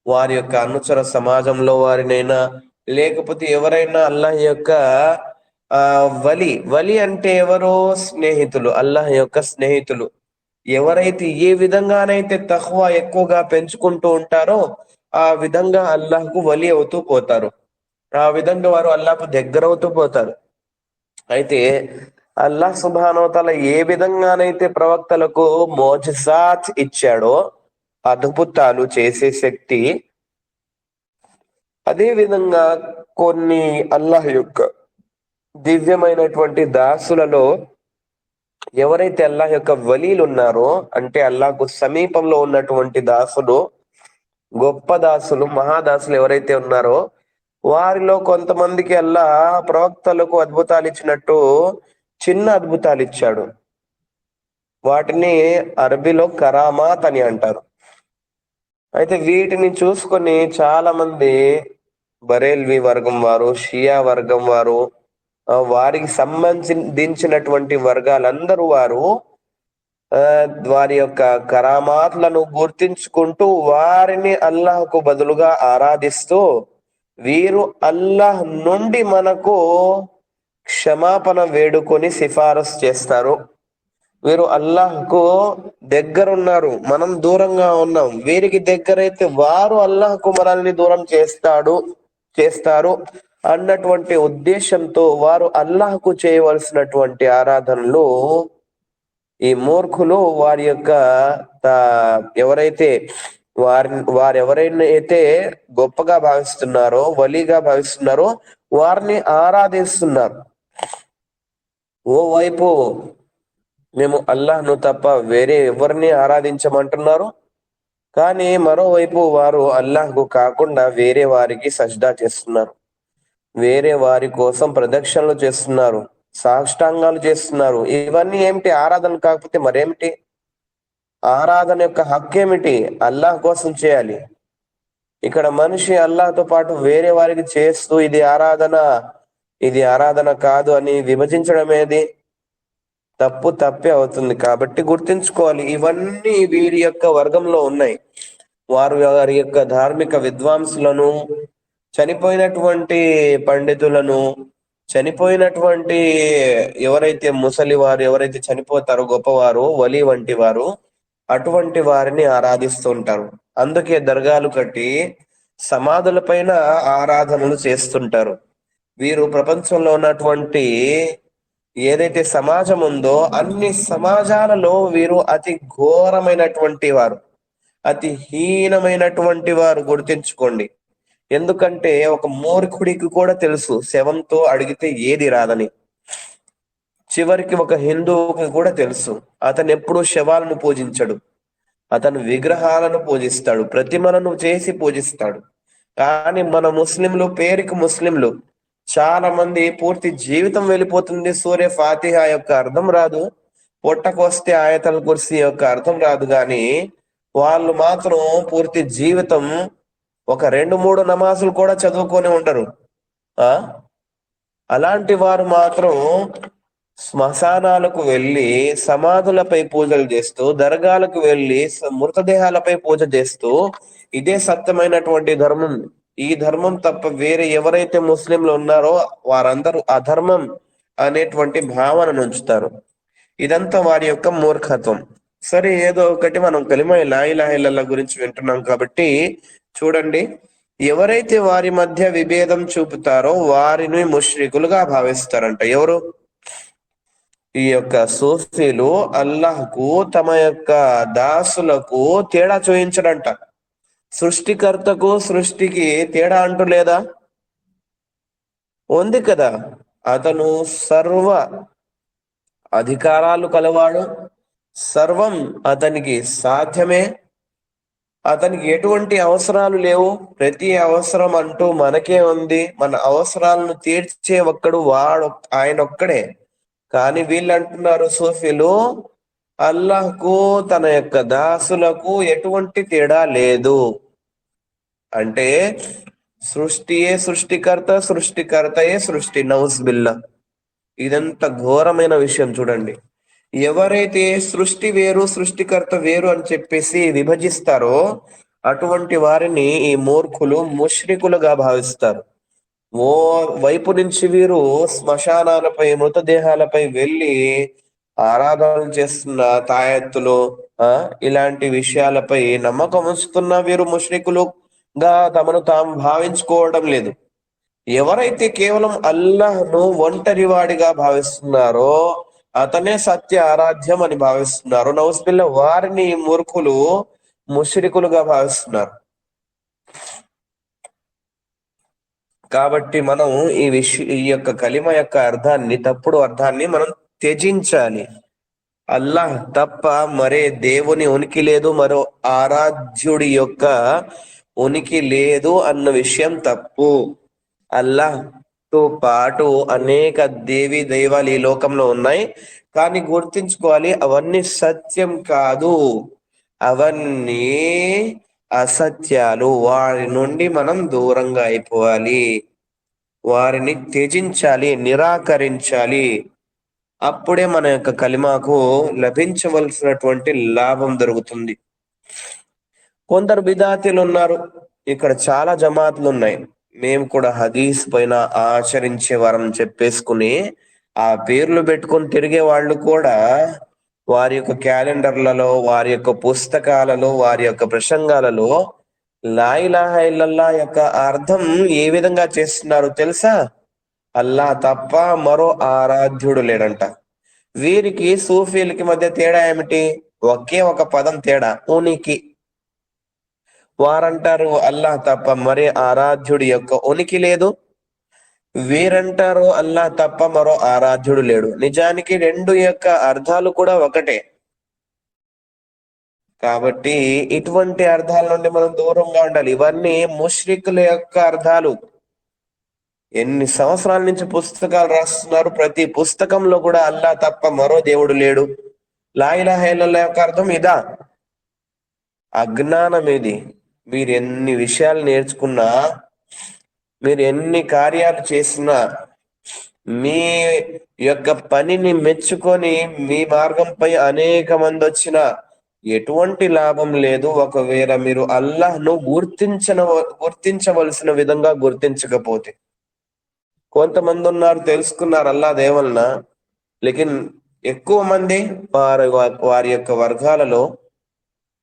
వారి యొక్క అనుచర సమాజంలో వారినైనా, లేకపోతే ఎవరైనా అల్లాహ్ యొక్క వలి అంటే ఎవరో? స్నేహితులు, అల్లాహ్ యొక్క స్నేహితులు. ఎవరైతే ఏ విధంగానైతే తఖ్వా ఎక్కువగా పెంచుకుంటూ ఉంటారో ఆ విధంగా అల్లాహ్కు వలి అవుతూ పోతారు. ఆ విధంగా వారు అల్లాహ్కు దగ్గరవుతూ పోతారు. అయితే అల్లాహ్ సుబ్హానహు వ తఆలా ఏ విధంగానైతే ప్రవక్తలకు మోజిజాత్ ఇచ్చాడో, అద్భుతాలు చేసే శక్తి, అదే విధంగా కొన్ని అల్లాహ్ యొక్క దివ్యమైనటువంటి దాసులలో ఎవరైతే అల్లాహ్ యొక్క వలీలు ఉన్నారో, అంటే అల్లాహ్కు సమీపంలో ఉన్నటువంటి దాసులు, గొప్ప దాసులు, మహాదాసులు ఎవరైతే ఉన్నారో వారిలో కొంతమందికి అల్లాహ్ ప్రవక్తలకు అద్భుతాలు ఇచ్చినట్టు చిన్న అద్భుతాలు ఇచ్చాడు. వాటిని అరబీలో కరామాత్ అని అంటారు. అయితే వీటిని చూసుకొని చాలా మంది బరేల్వి వర్గం వారు, షియా వర్గం వారు, వారికి సంబంధించినటువంటి వర్గాలందరూ వారు వారి యొక్క కరామాత్లను గుర్తించుకుంటూ వారిని అల్లాహ్కు బదులుగా ఆరాధిస్తూ, వీరు అల్లాహ్ నుండి మనకు క్షమాపణ వేడుకొని సిఫారసు చేస్తారు. వీరు అల్లాహ్కు దగ్గరున్నారు, మనం దూరంగా ఉన్నాం. వీరికి దగ్గరైతే వారు అల్లాహ్కు మనల్ని దూరం చేస్తారు అన్నటువంటి ఉద్దేశంతో వారు అల్లాహ్కు చేయవలసినటువంటి ఆరాధనలు ఈ మూర్ఖులు వారి యొక్క ఎవరైతే వారెవరైతే గొప్పగా భావిస్తున్నారో, వలీగా భావిస్తున్నారో వారిని ఆరాధిస్తున్నారు. ఓవైపు మేము అల్లాహ్ను తప్ప వేరే ఎవరిని ఆరాధించమంటున్నారు, కానీ మరోవైపు వారు అల్లాహ్కు కాకుండా వేరే వారికి సజ్దా చేస్తున్నారు, వేరే వారి కోసం ప్రదక్షిణలు చేస్తున్నారు, సాష్టాంగాలు చేస్తున్నారు. ఇవన్నీ ఏమిటి? ఆరాధన కాకపోతే మరేమిటి? ఆరాధన యొక్క హక్కు ఏమిటి? అల్లాహ్ కోసం చేయాలి. ఇక్కడ మనిషి అల్లాహ్తో పాటు వేరే వారికి చేస్తూ ఇది ఆరాధన కాదు అని విభజించడం ఏది? తప్పే అవుతుంది. కాబట్టి గుర్తించుకోవాలి, ఇవన్నీ వీరి యొక్క వర్గంలో ఉన్నాయి. వారి యొక్క ధార్మిక విద్వాంసులను, చనిపోయినటువంటి పండితులను, చనిపోయినటువంటి ఎవరైతే ముసలి వారు, ఎవరైతే చనిపోతారో గొప్పవారు, వలి వంటి వారు, అటువంటి వారిని ఆరాధిస్తూ ఉంటారు. అందుకే దర్గాలు కట్టి సమాధుల పైన ఆరాధనలు చేస్తుంటారు. వీరు ప్రపంచంలో ఉన్నటువంటి ఏదైతే సమాజం ఉందో అన్ని సమాజాలలో వీరు అతి ఘోరమైనటువంటి వారు, అతి హీనమైనటువంటి వారు. గుర్తించుకోండి. ఎందుకంటే ఒక మూర్ఖుడికి కూడా తెలుసు శవంతో అడిగితే ఏది రాదని. చివరికి ఒక హిందువుకి కూడా తెలుసు, అతను ఎప్పుడూ శవాలను పూజించడు, అతను విగ్రహాలను పూజిస్తాడు, ప్రతిమలను చేసి పూజిస్తాడు. కానీ మన ముస్లింలు, పేరుకి ముస్లింలు, చాలా మంది పూర్తి జీవితం వెళ్ళిపోతుంది, సూర్య ఫాతిహా యొక్క అర్థం రాదు, పొట్టకొస్తే ఆయతల్ కుర్సీ యొక్క అర్థం రాదు, కానీ వాళ్ళు మాత్రం పూర్తి జీవితం ఒక 2-3 నమాజులు కూడా చదువుకొని ఉండరు. అలాంటి వారు మాత్రం శ్మశానాలకు వెళ్ళి సమాధులపై పూజలు చేస్తూ, దర్గాలకు వెళ్ళి మృతదేహాలపై పూజ చేస్తూ, ఇదే సత్యమైనటువంటి ధర్మం, ఈ ధర్మం తప్ప వేరే ఎవరైతే ముస్లింలు ఉన్నారో వారందరూ అధర్మం అనేటువంటి భావన ఉంచుతారు. ఇదంతా వారి యొక్క మూర్ఖత్వం. సరే, ఏదో ఒకటి మనం కలిమా లా ఇలాహా ఇల్లల్లాహ్ గురించి వింటున్నాం కాబట్టి చూడండి, ఎవరైతే వారి మధ్య విభేదం చూపుతారో వారిని ముష్రికులుగా భావిస్తారంట. ఎవరు? ఈ యొక్క సూఫీలు అల్లాహ్కు తమ యొక్క దాసులకు తేడా చూయించడంట. సృష్టికర్తకు సృష్టికి తేడా అంటూ లేదా? ఉంది కదా. అతను సర్వ అధికారాలు కలవాడు, సర్వం అతనికి సాధ్యమే, అతనికి ఎటువంటి అవసరాలు లేవు. ప్రతి అవసరం అంటూ మనకే ఉంది. మన అవసరాలను తీర్చే ఒక్కడు ఆయన ఒక్కడే. కానీ వీళ్ళు అంటున్నారు సూఫీలు, అల్లాహ్కు తన యొక్క దాసులకు ఎటువంటి తేడా లేదు. అంటే సృష్టియే సృష్టికర్త, సృష్టికర్తయే సృష్టి. నౌజ్ బిల్లా. ఇదంత ఘోరమైన విషయం చూడండి. ఎవరైతే సృష్టి వేరు సృష్టికర్త వేరు అని చెప్పేసి విభజిస్తారో అటువంటి వారిని ఈ మూర్ఖులు ముష్రికులుగా భావిస్తారు. ఓ వైపు నుంచి వీరు శ్మశానాలపై, మృతదేహాలపై వెళ్ళి ఆరాధనలు చేస్తున్న తాయెత్తులు, ఇలాంటి విషయాలపై నమ్మకం ఉంచుతున్న వీరు ముష్రికులుగా తమను తాము భావించుకోవడం లేదు. ఎవరైతే కేవలం అల్లాహ్ను ఒంటరివాడిగా భావిస్తున్నారో అతనే సత్య ఆరాధ్యం అని భావిస్తున్నారు. నౌస్బిల్లా వారిని మూర్ఖులు ముష్రికులుగా భావిస్తున్నారు. కాబట్టి మనం ఈ యొక్క కలిమ యొక్క అర్థాన్ని, తప్పుడు అర్థాన్ని మనం త్యజించాలి. అల్లాహ్ తప్ప మరే దేవుని ఉనికి లేదు, మరో ఆరాధ్యుడి యొక్క ఉనికి లేదు అన్న విషయం తప్పు. అల్లాహ్తో పాటు అనేక దేవి దైవాలు ఈ లోకంలో ఉన్నాయి. కానీ గుర్తించుకోవాలి, అవన్నీ సత్యం కాదు, అవన్నీ అసత్యాలు. వారి నుండి మనం దూరంగా అయిపోవాలి, వారిని త్యజించాలి, నిరాకరించాలి. అప్పుడే మన యొక్క కలిమాకు లభించవలసినటువంటి లాభం దొరుకుతుంది. కొందరు బిదాతీలు ఉన్నారు. ఇక్కడ చాలా జమాతులు ఉన్నాయి. మేము కూడా హదీస్ పైన ఆచరించే వారం చెప్పేసుకుని ఆ పేర్లు పెట్టుకొని తిరిగే వాళ్ళు కూడా వారి యొక్క క్యాలెండర్లలో, వారి యొక్క పుస్తకాలలో, వారి యొక్క ప్రసంగాలలో లా ఇలాహా ఇల్లల్లా యొక్క అర్థం ఏ విధంగా చేస్తున్నారు తెలుసా? అల్లా తప్ప మరో ఆరాధ్యుడు లేడంట. వీరికి సూఫీలకి మధ్య తేడా ఏమిటి? ఒకే ఒక పదం తేడా, ఉనికి. వారంటారు అల్లాహ్ తప్ప మరే ఆరాధ్యుడి యొక్క ఉనికి లేదు. వీరంటారు అల్లాహ్ తప్ప మరో ఆరాధ్యుడు లేడు. నిజానికి రెండు యొక్క అర్థాలు కూడా ఒకటే. కాబట్టి ఇటువంటి అర్థాల నుండి మనం దూరంగా ఉండాలి. ఇవన్నీ ముష్రికుల యొక్క అర్థాలు. ఎన్ని సంవత్సరాల నుంచి పుస్తకాలు రాస్తున్నారు, ప్రతి పుస్తకంలో కూడా అల్లాహ్ తప్ప మరో దేవుడు లేడు. లా ఇలాహా ఇల్లల్లాహ్ యొక్క అర్థం ఇదా? అజ్ఞానం ఇది. మీరు ఎన్ని విషయాలు నేర్చుకున్నా, మీరు ఎన్ని కార్యాలు చేసినా, మీ యొక్క పనిని మెచ్చుకొని మీ మార్గంపై అనేక మంది వచ్చినా ఎటువంటి లాభం లేదు, ఒకవేళ మీరు అల్లాహ్ను గుర్తించవలసిన విధంగా గుర్తించకపోతే. కొంతమంది ఉన్నారు, తెలుసుకున్నారు అల్లాహ్ దేవలన, లేకిన్ ఎక్కువ మంది వారి యొక్క వర్గాలలో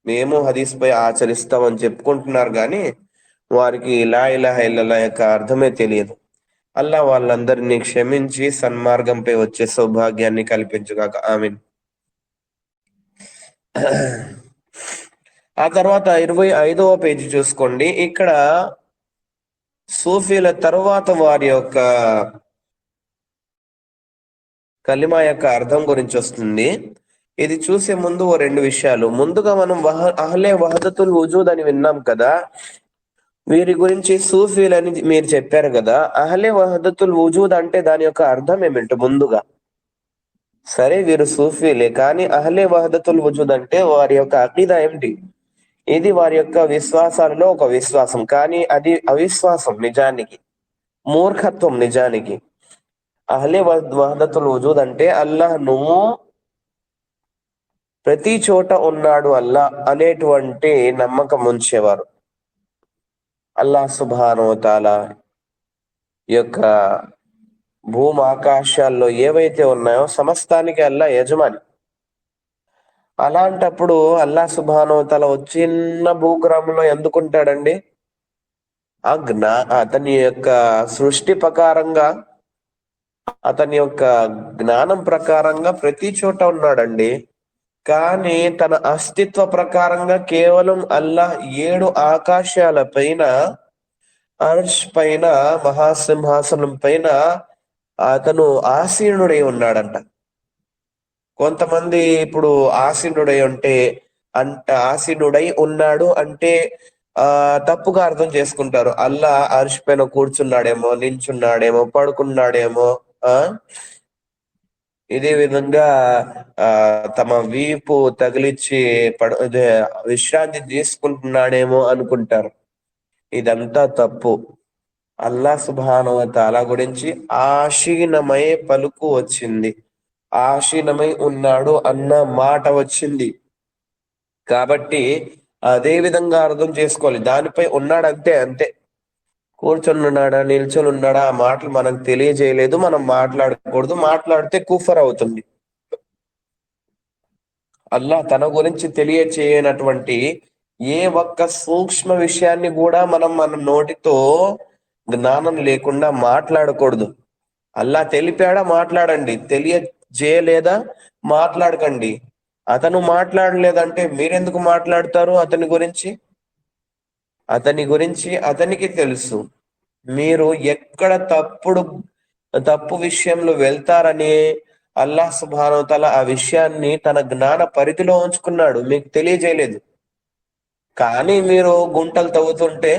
మేము హదీస్ పై ఆచరిస్తామని చెప్పుకుంటున్నారు, కానీ వారికి లా ఇలాహా ఇల్లల్లాహ్ యొక్క అర్థమే తెలియదు. అల్లాహ్ వాళ్ళందరినీ క్షమించి సన్మార్గంపై వచ్చే సౌభాగ్యాన్ని కల్పించుగాక. ఆమీన్. ఆ తర్వాత 25వ పేజీ చూసుకోండి. ఇక్కడ సూఫీల తరువాత వారి యొక్క కలిమా యొక్క అర్థం గురించి వస్తుంది. ఇది చూసే ముందు ఓ రెండు విషయాలు. ముందుగా మనం అహ్లే వహదతుల్ వజూద్ అని విన్నాం కదా, వీరి గురించి సూఫీలని మీరు చెప్పారు కదా. అహ్లే వహదతుల్ వజూద్ అంటే దాని యొక్క అర్థం ఏమిటి? ముందుగా సరే, వీరు సూఫీలే, కానీ అహ్లే వహదతుల్ వజూద్ అంటే వారి యొక్క అకీదా ఏమిటి? ఇది వారి యొక్క విశ్వాసాలలో ఒక విశ్వాసం, కానీ అది అవిశ్వాసం, నిజానికి మూర్ఖత్వం. నిజానికి అహ్లే వహదతుల్ వజూద్ అంటే అల్లాహ్ను ప్రతి చోట ఉన్నాడు అల్లాహ్ అనేటువంటి నమ్మకం ఉంచేవారు. అల్లాహ్ సుబ్హానహు వ తఆలా యొక్క భూమి ఆకాశాల్లో ఏవైతే ఉన్నాయో సమస్తానికి అల్లాహ్ యజమాని. అలాంటప్పుడు అల్లాహ్ సుబ్హానహు వ తఆలా చిన్న భూగ్రామంలో ఎందుకుంటాడండి? ఆ అతని యొక్క సృష్టి ప్రకారంగా, అతని యొక్క జ్ఞానం ప్రకారంగా ప్రతి చోట ఉన్నాడండి. కానీ తన అస్తిత్వ ప్రకారంగా కేవలం అల్లాహ్ 7 ఆకాశాల పైన, అర్ష్ పైన, మహాసింహాసనం పైన అతను ఆసీనుడై ఉన్నాడంట. కొంతమంది ఇప్పుడు ఆసీనుడై ఉన్నాడు అంటే తప్పుగా అర్థం చేసుకుంటారు. అల్లా అర్ష్ పైన కూర్చున్నాడేమో, నించున్నాడేమో, పడుకున్నాడేమో, ఇదే విధంగా తమ వీపు తగిలిచ్చి విశ్రాంతి తీసుకుంటున్నాడేమో అనుకుంటారు. ఇదంతా తప్పు. అల్లా సుబ్హానహు వ తఆలా గురించి ఆశీనమై పలుకు వచ్చింది, ఆశీనమై ఉన్నాడు అన్న మాట వచ్చింది. కాబట్టి అదే విధంగా అర్థం చేసుకోవాలి. దానిపై ఉన్నాడంతే, అంతే. కూర్చొని ఉన్నాడా, నిల్చొని ఉన్నాడా, ఆ మాటలు మనకు తెలియజేయలేదు, మనం మాట్లాడకూడదు. మాట్లాడితే కుఫర్ అవుతుంది. అల్లాహ్ తన గురించి తెలియచేయనటువంటి ఏ ఒక్క సూక్ష్మ విషయాన్ని కూడా మన నోటితో జ్ఞానం లేకుండా మాట్లాడకూడదు. అల్లాహ్ తెలిపాడా, మాట్లాడండి. తెలియజేయలేదా, మాట్లాడకండి. అతను మాట్లాడలేదంటే మీరెందుకు మాట్లాడతారు? అతని గురించి అతనికి తెలుసు. మీరు ఎక్కడ తప్పు విషయంలో వెళ్తారని అల్లాహ్ సుబ్హానహు వ తఆలా ఆ విషయాన్ని తన జ్ఞాన పరిధిలో ఉంచుకున్నాడు, మీకు తెలియజేయలేదు. కానీ మీరు గుంటలు తవ్వుతుంటే,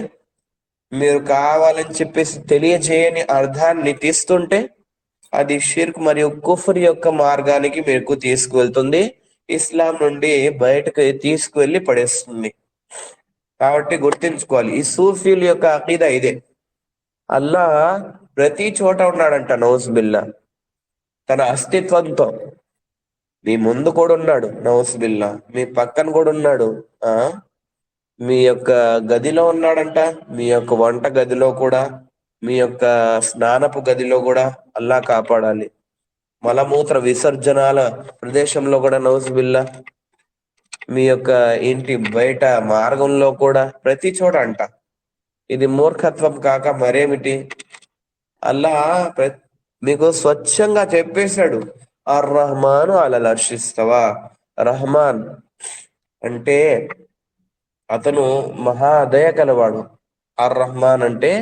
మీరు కావాలని చెప్పేసి తెలియజేయని అర్థాన్ని తీస్తుంటే, అది షిర్క్ మరియు కుఫర్ యొక్క మార్గానికి మీకు తీసుకువెళ్తుంది, ఇస్లాం నుండి బయటకు తీసుకువెళ్ళి పడేస్తుంది. కాబట్టి గుర్తించుకోవాలి, ఈ సూఫీల యొక్క అకీదా ఇదే. అల్లా ప్రతి చోట ఉన్నాడంట, నౌజుబిల్లా, తన అస్తిత్వంతో. మీ ముందు కూడా ఉన్నాడు, నౌజుబిల్లా, మీ పక్కన కూడా ఉన్నాడు, మీ యొక్క గదిలో ఉన్నాడంట, మీ యొక్క వంట గదిలో కూడా, మీ యొక్క స్నానపు గదిలో కూడా. అల్లా కాపాడాలి. మలమూత్ర విసర్జనాల ప్రదేశంలో కూడా నౌజుబిల్లా, మీ యొక్క ఇంటి బయట మార్గంలో కూడా, ప్రతి చోట అంట. ఇది మూర్ఖత్వం కాక మరేమిటి? అల్లా మీకు స్వచ్ఛంగా చెప్పేశాడు, అర్ రహమాను అలల్ అర్షి ఇస్తవా. రహమాన్ అంటే అతను మహాదయ కలవాడు. అర్ రహమాన్ అంటే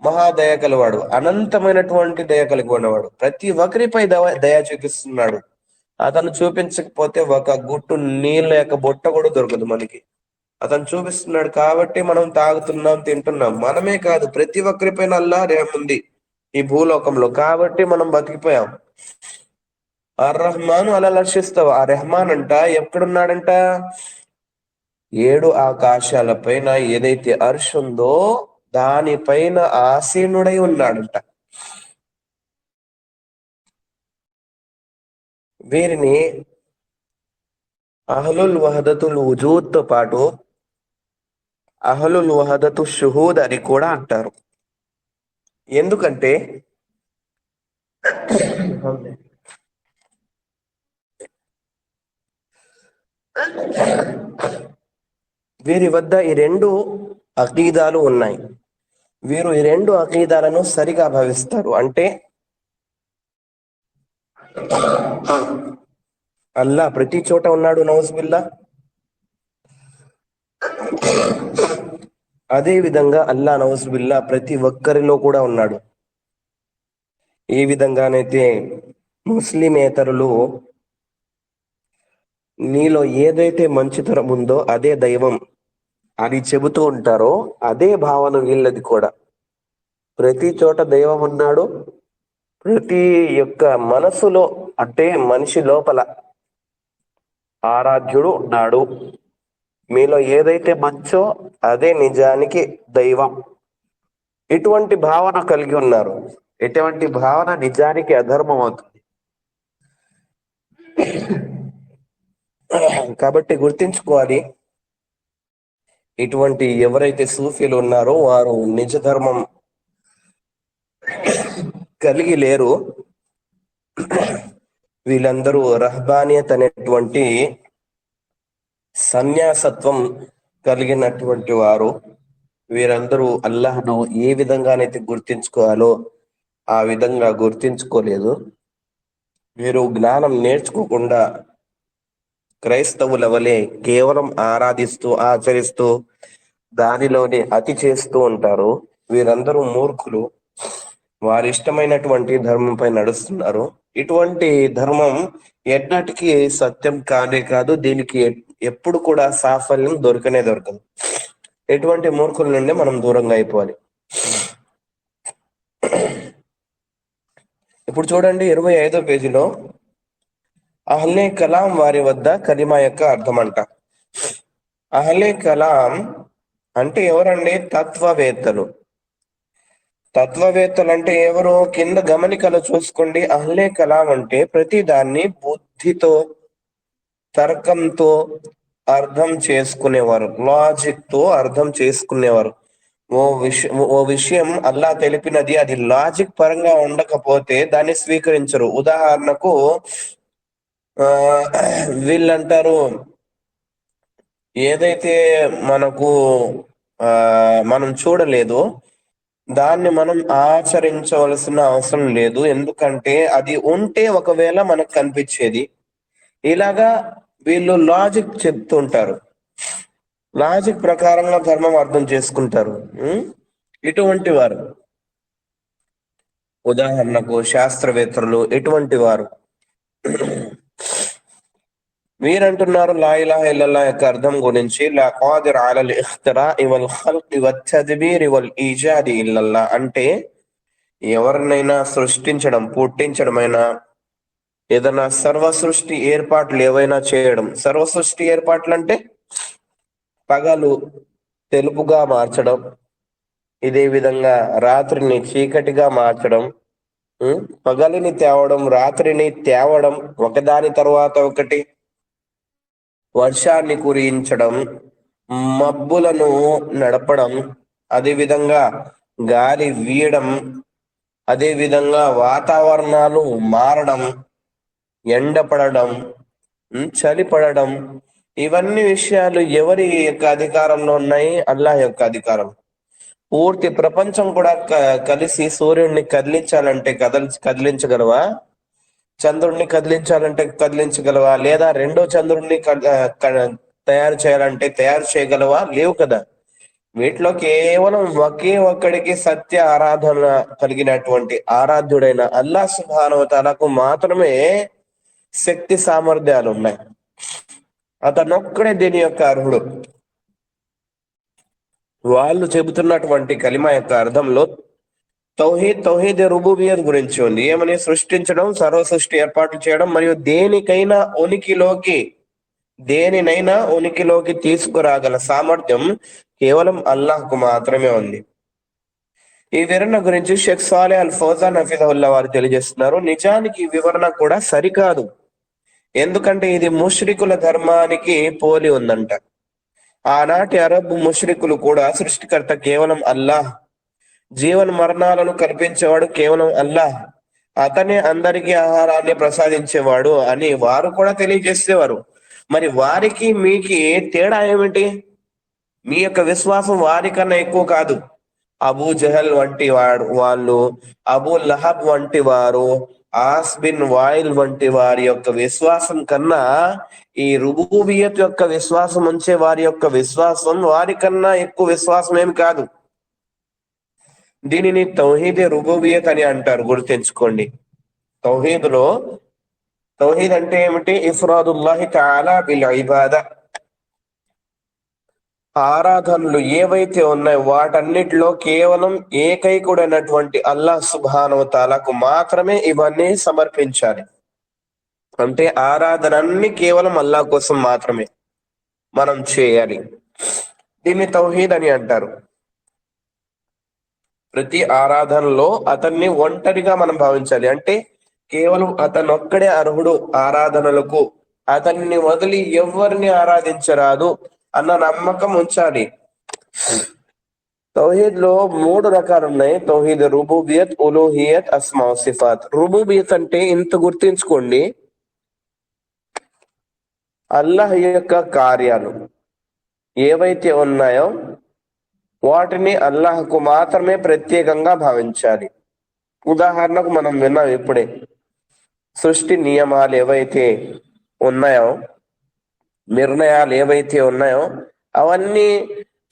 మహాదయ కలవాడు, అనంతమైనటువంటి దయ కలిగి ఉన్నవాడు. ప్రతి ఒక్కరిపై దయ చూపిస్తున్నాడు. అతను చూపించకపోతే ఒక గుట్టు నీళ్ళ యొక్క బొట్ట కూడా దొరకదు మనకి. అతను చూపిస్తున్నాడు కాబట్టి మనం తాగుతున్నాం, తింటున్నాం. మనమే కాదు, ప్రతి ఒక్కరిపైన అల్లాహ్ రెహమ్ ఉంది ఈ భూలోకంలో, కాబట్టి మనం బతికిపోయాం. అర్ రహమాను అలల్ అర్షి ఇస్తవా. ఆ రెహమాన్ అంట ఎక్కడున్నాడంట? 7 ఆకాశాల పైన ఏదైతే అర్ష్ ఉందో దానిపైన ఆసీనుడై ఉన్నాడంట. వీరిని అహ్లుల్ వహదతుల్ వుజూద్ తో పాటు అహ్లుల్ వహదతు షుహూద్ అని కూడా అంటారు. ఎందుకంటే వీరి వద్ద ఈ 2 అకీదాలు ఉన్నాయి. వీరు ఈ 2 అకీదాలను సరిగా భావిస్తారు. అంటే అల్లా ప్రతి చోట ఉన్నాడు, నౌజుబిల్లా. అదే విధంగా అల్లా నౌజుబిల్లా ప్రతి ఒక్కరిలో కూడా ఉన్నాడు. ఈ విధంగానైతే ముస్లిమేతరులు నీలో ఏదైతే మంచితనం ఉందో అదే దైవం అని చెబుతూ ఉంటారో, అదే భావన వీళ్ళది కూడా. ప్రతి చోట దైవం ఉన్నాడు. ప్రతి యొక్క మనసులో, అంటే మనిషి లోపల ఆరాధ్యుడు ఉన్నాడు. మీలో ఏదైతే మంచో అదే నిజానికి దైవం. ఇటువంటి భావన కలిగి ఉన్నారు. ఎటువంటి భావన నిజానికి అధర్మం అవుతుంది. కాబట్టి గుర్తించుకోవాలి, ఇటువంటి ఎవరైతే సూఫీలు ఉన్నారో వారు నిజ ధర్మం కలిగి లేరు. వీళ్ళందరూ రహబానియత్ అనేటువంటి సన్యాసత్వం కలిగినటువంటి వారు. వీరందరూ అల్లాహ్ను ఏ విధంగానైతే గుర్తించుకోవాలో ఆ విధంగా గుర్తించుకోలేదు. వీరు జ్ఞానం నేర్చుకోకుండా క్రైస్తవుల వలె కేవలం ఆరాధిస్తూ ఆచరిస్తూ దానిలోనే అతి చేస్తూ ఉంటారు. వీరందరూ మూర్ఖులు. వారి ఇష్టమైనటువంటి ధర్మంపై నడుస్తున్నారు. ఇటువంటి ధర్మం ఎన్నటికీ సత్యం కానే కాదు. దీనికి ఎప్పుడు కూడా సాఫల్యం దొరకదు. ఎటువంటి మూర్ఖుల నుండి మనం దూరంగా అయిపోవాలి. ఇప్పుడు చూడండి 25వ పేజీలో అహ్లే కలాం వారి వద్ద కలిమా యొక్క అర్థం అంట. అహ్లే కలాం అంటే ఎవరండి? తత్వవేత్తలు. తత్వవేత్తలు అంటే ఎవరు? కింద గమనికలు చూసుకోండి. అహ్లే కలాం అంటే ప్రతి దాన్ని బుద్ధితో తర్కంతో అర్థం చేసుకునేవారు, లాజిక్ తో అర్థం చేసుకునేవారు. ఓ విషయం అల్లా తెలిపినది అది లాజిక్ పరంగా ఉండకపోతే దాన్ని స్వీకరించరు. ఉదాహరణకు వీళ్ళంటారు, ఏదైతే మనం చూడలేదో దాన్ని మనం ఆచరించవలసిన అవసరం లేదు, ఎందుకంటే అది ఉంటే ఒకవేళ మనకు కనిపించేది. ఇలాగా వీళ్ళు లాజిక్ చెప్తుంటారు, లాజిక్ ప్రకారంగా ధర్మం అర్థం చేసుకుంటారు. ఇటువంటి వారు ఉదాహరణకు శాస్త్రవేత్తలు ఎటువంటి వారు. మీరంటున్నారు లా ఇలాహ ఇల్లల్లాహ్ యొక్క అర్థం గురించి, లా ఖాదిర్ అలల్ ఇఖ్తిరాఇ వల్ ఖల్qi వత్ తద్బీర్ వల్ ఈజాది ఇల్లల్లాహ్ అంటే ఎవరినైనా సృష్టించడం, పుట్టించడమైనా ఏదైనా సర్వ సృష్టి ఏర్పాట్లు ఏవైనా చేయడం. సర్వ సృష్టి ఏర్పాట్లు అంటే పగలు తెలుపుగా మార్చడం, ఇదే విధంగా రాత్రిని చీకటిగా మార్చడం, పగలిని తేవడం, రాత్రిని తేవడం, ఒకదాని తర్వాత ఒకటి వర్షాన్ని కురియించడం, మబ్బులను నడపడం, అదే విధంగా గాలి వీయడం, అదే విధంగా వాతావరణాలు మారడం, ఎండ పడడం, చలి పడడం, ఇవన్నీ విషయాలు ఎవరి యొక్క అధికారంలో ఉన్నాయి? అల్లాహ్ యొక్క అధికారం. పూర్తి ప్రపంచం కూడా కలిసి సూర్యుడిని కదిలించాలంటే కదిలించగలవా? చంద్రుడిని కదిలించాలంటే కదిలించగలవా? లేదా రెండో చంద్రుడిని తయారు చేయాలంటే తయారు చేయగలవా? లేవు కదా. వీటిలో కేవలం ఒకే ఒక్కడికి సత్య ఆరాధన కలిగినటువంటి ఆరాధ్యుడైన అల్లాహ్ సుబ్హానహు వ తఆలాకు మాత్రమే శక్తి సామర్థ్యాలు ఉన్నాయి. అతనొక్కడే దీని యొక్క అర్హుడు. వాళ్ళు చెబుతున్నటువంటి కలిమా యొక్క అర్థంలో తౌహీద్ రుబూబియత్ గురించి ఉంది. ఏమని? సృష్టించడం, సర్వ సృష్టి ఏర్పాటు చేయడం, మరియు దేనినైనా ఉనికిలోకి తీసుకురాగల సామర్థ్యం కేవలం అల్లాహ్కు మాత్రమే ఉంది. ఈ వివరణ గురించి షేక్ సాలెహ్ అల్ ఫౌజాన్ హఫిజహుల్లా వారు తెలియజేస్తున్నారు, నిజానికి ఈ వివరణ కూడా సరికాదు, ఎందుకంటే ఇది ముష్రికుల ధర్మానికి పోలి ఉందంట. ఆనాటి అరబ్ ముష్రికులు కూడా సృష్టికర్త కేవలం అల్లాహ్, జీవన మరణాలను కల్పించేవాడు కేవలం అల్లాహ్, అతనే అందరికీ ఆహారాన్ని ప్రసాదించేవాడు అని వారు కూడా తెలియజేసేవారు. మరి వారికి మీకి తేడా ఏమిటి? మీ యొక్క విశ్వాసం వారికన్నా ఎక్కువ కాదు. అబూ జహల్ వంటి వాళ్ళు, అబూ లహబ్ వంటి వారు, ఆస్ బిన్ వాయిల్ వంటి వారి యొక్క విశ్వాసం కన్నా ఈ రుబూబియత్ యొక్క విశ్వాసం ఉంచే వారి యొక్క విశ్వాసం వారికన్నా ఎక్కువ విశ్వాసం ఏమి కాదు. దీనిని తౌహీద్ రుబూబియత్ అని అంటారు, గుర్తుంచుకోండి. తౌహీద్ అంటే ఏమిటి? ఇఫ్రాదుల్లాహి తఆలా బిల్ ఇబాదా. ఆరాధనలు ఏవైతే ఉన్నాయో వాటన్నిటిలో కేవలం ఏకైకుడైనటువంటి అల్లాహ్ సుబ్హానహు వ తఆలాకు మాత్రమే ఇవన్నీ సమర్పించాలి. అంటే ఆరాధన అన్ని కేవలం అల్లాహ్ కోసం మాత్రమే మనం చేయాలి. దీన్ని తౌహీద్ అని అంటారు. ప్రతి ఆరాధనలో అతన్ని ఒంటరిగా మనం భావించాలి. అంటే కేవలం అతను ఒక్కడే అర్హుడు ఆరాధనలకు, అతన్ని వదిలి ఎవరిని ఆరాధించరాదు అన్న నమ్మకం ఉంచాలి. తౌహీద్ లో 3 రకాలు ఉన్నాయి. తౌహీద్ రుబూబియత్, ఉలూహియత్, అస్మా సిఫాత్. రుబూబియత్ అంటే ఇంత గుర్తుంచుకోండి, అల్లాహ్ యొక్క కార్యాలు ఏవైతే ఉన్నాయో వాటిని అల్లాహకు మాత్రమే ప్రత్యేకంగా భావించాలి. ఉదాహరణకు మనం విన్నాం ఇప్పుడే, సృష్టి నియమాలు ఏవైతే ఉన్నాయో, నిర్ణయాలు ఏవైతే ఉన్నాయో అవన్నీ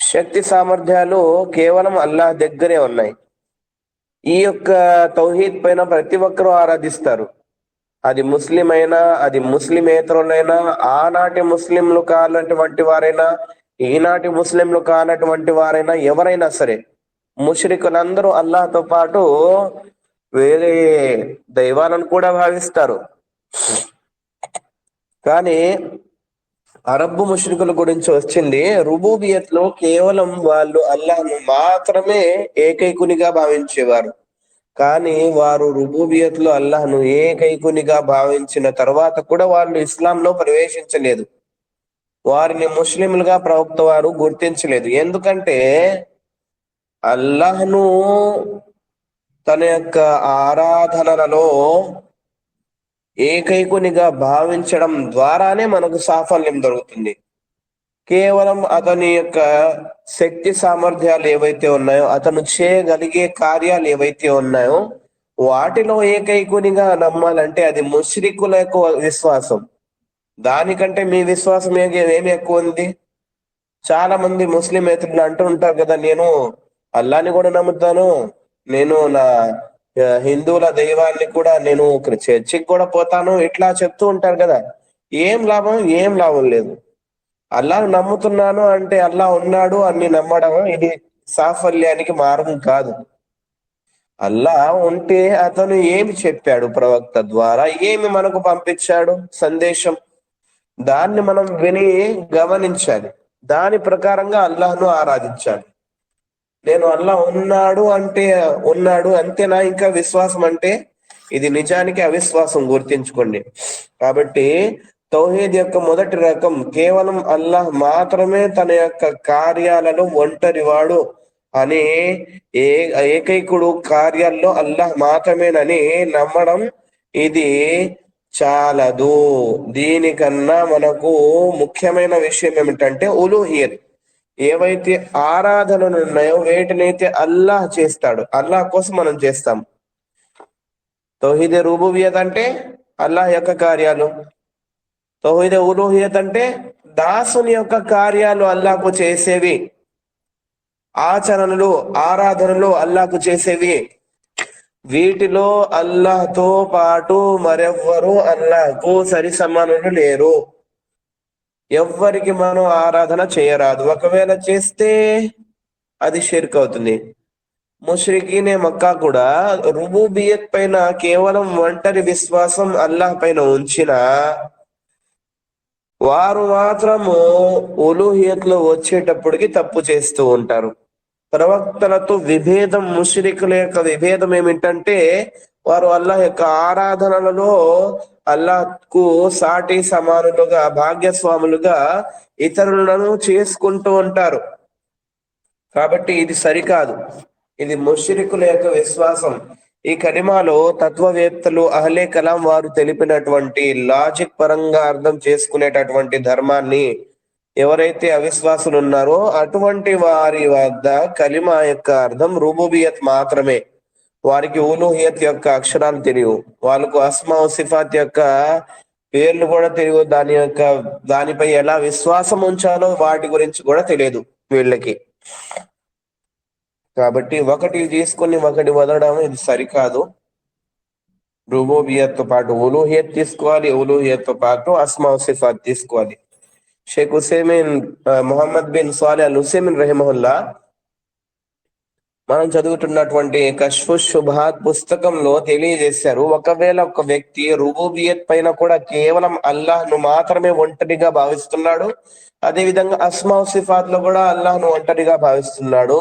శక్తి సామర్థ్యాలు కేవలం అల్లాహ్ దగ్గరే ఉన్నాయి. ఈ యొక్క తౌహీద్ పైన ప్రతి ఒక్కరూ ఆరాధిస్తారు. అది ముస్లిం అయినా, అది ముస్లిమేతరులైనా, ఆనాటి ముస్లింలు కానటువంటి వారైనా, ఈనాటి ముస్లింలు కానటువంటి వారైనా, ఎవరైనా సరే ముష్రికులందరూ అల్లాహ్తో పాటు వేరే దైవాలను కూడా భావిస్తారు. కానీ అరబ్బు ముష్రికుల గురించి వచ్చింది, రుబూబియత్ లో కేవలం వాళ్ళు అల్లాహ్ను మాత్రమే ఏకైకునిగా భావించేవారు. కానీ వారు రుబూబియత్ లో అల్లాహ్ను ఏకైకునిగా భావించిన తర్వాత కూడా వాళ్ళు ఇస్లాంలో ప్రవేశించలేదు. వారిని ముస్లింలుగా ప్రవక్త వారు గుర్తించలేదు. ఎందుకంటే అల్లాహ్ను తన యొక్క ఆరాధనలలో ఏకైకునిగా భావించడం ద్వారానే మనకు సాఫల్యం దొరుకుతుంది. కేవలం అతని యొక్క శక్తి సామర్థ్యాలు ఏవైతే ఉన్నాయో, అతను చేయగలిగే కార్యాలు ఏవైతే ఉన్నాయో వాటిలో ఏకైకునిగా నమ్మాలంటే అది ముష్రికుల యొక్క విశ్వాసం. దానికంటే మీ విశ్వాసం ఏమి ఎక్కువ ఉంది? చాలా మంది ముస్లిం మిత్రులు అంటూ ఉంటారు కదా, నేను అల్లాని కూడా నమ్ముతాను, నేను నా హిందువుల దైవాన్ని కూడా, నేను చర్చికి కూడా పోతాను, ఇట్లా చెప్తూ ఉంటారు కదా. ఏం లాభం? ఏం లాభం లేదు. అల్లాహ్ నమ్ముతున్నాను అంటే అల్లాహ్ ఉన్నాడు అని నమ్మడం ఇది సాఫల్యానికి మార్గం కాదు. అల్లాహ్ ఉంటే అతను ఏమి చెప్పాడు ప్రవక్త ద్వారా, ఏమి మనకు పంపించాడు సందేశం, దాన్ని మనం విని గమనించాలి. దాని ప్రకారంగా అల్లాహ్ను ఆరాధించాలి. నేను అల్లాహ్ ఉన్నాడు అంతేనా ఇంకా విశ్వాసం అంటే? ఇది నిజానికి అవిశ్వాసం, గుర్తించుకోండి. కాబట్టి తౌహీద్ యొక్క మొదటి రకం కేవలం అల్లాహ్ మాత్రమే తన యొక్క కార్యాలలో ఒంటరివాడు అని, ఏకైకుడు కార్యాల్లో అల్లాహ్ మాత్రమేనని నమ్మడం. ఇది చాలదు. దీనికన్నా మనకు ముఖ్యమైన విషయం ఏమిటంటే ఉలూహియత్. ఏవైతే ఆరాధనలు ఉన్నాయో వేటినైతే అల్లాహ్ చేస్తాడు, అల్లాహ్ కోసం మనం చేస్తాం. తౌహీద్ రుబూబియత్ అంటే అల్లాహ్ యొక్క కార్యాలు, తౌహీద్ ఉలూహియత్ అంటే దాసుని యొక్క కార్యాలు అల్లాహ్కు చేసేవి, ఆచరణలు ఆరాధనలు అల్లాహ్కు చేసేవి. వీటిలో అల్లాహ్తో పాటు మరెవ్వరూ అల్లాహ్కు సరి సమానులు లేరు. ఎవ్వరికి మనం ఆరాధన చేయరాదు. ఒకవేళ చేస్తే అది షిర్క్ అవుతుంది. ముష్రికీనే మక్కా కూడా రుబూబియత్ పైన కేవలం ఒంటరి విశ్వాసం అల్లాహ్ పైన ఉంచిన వారు మాత్రము ఉలూహియత్ లో వచ్చేటప్పటికి తప్పు చేస్తూ ఉంటారు. ప్రవక్తలతో విభేదం, ముష్రికుల యొక్క విభేదం ఏమిటంటే వారు అల్లాహ్ యొక్క ఆరాధనలలో అల్లాహ్కు సాటి సమానులుగా, భాగ్యస్వాములుగా ఇతరులను చేసుకుంటూ ఉంటారు. కాబట్టి ఇది సరికాదు. ఇది ముష్రికుల యొక్క విశ్వాసం. ఈ కలిమాలో తత్వవేత్తలు, అహ్లే కలాం వారు తెలిపినటువంటి లాజిక్ పరంగా అర్థం చేసుకునేటటువంటి ధర్మాన్ని ఎవరైతే అవిశ్వాసులు ఉన్నారో అటువంటి వారి వద్ద కలిమా యొక్క అర్థం రుబూబియత్ మాత్రమే. వారికి ఉలూహియత్ యొక్క అక్షరాలు తెలియవు, వాళ్ళకు అస్మా సిఫాత్ యొక్క పేర్లు కూడా తెలియవు, దానిపై ఎలా విశ్వాసం ఉంచాలో వాటి గురించి కూడా తెలియదు వీళ్ళకి. కాబట్టి ఒకటి తీసుకొని ఒకటి వదలడం ఇది సరికాదు. రుబూబియత్ తో పాటు ఉలూహియత్ తీసుకోవాలి, ఉలూహియత్ తో పాటు అస్మా సిఫాత్ తీసుకోవాలి. షేక్ హుసైమిన్ మొహమ్మద్ బిన్ సాలిహ్ అల్ హుసైమిన్ రహిమహుల్లా మనం చదువుతున్నటువంటి కష్ఫు శుభాత్ పుస్తకంలో తెలియజేశారు, ఒకవేళ ఒక వ్యక్తి రుబూబియత్ పైన కూడా కేవలం అల్లాహ్ను మాత్రమే ఒంటరిగా భావిస్తున్నాడు, అదే విధంగా అస్మా సిఫాత్ లో కూడా అల్లాహ్ను ఒంటరిగా భావిస్తున్నాడు,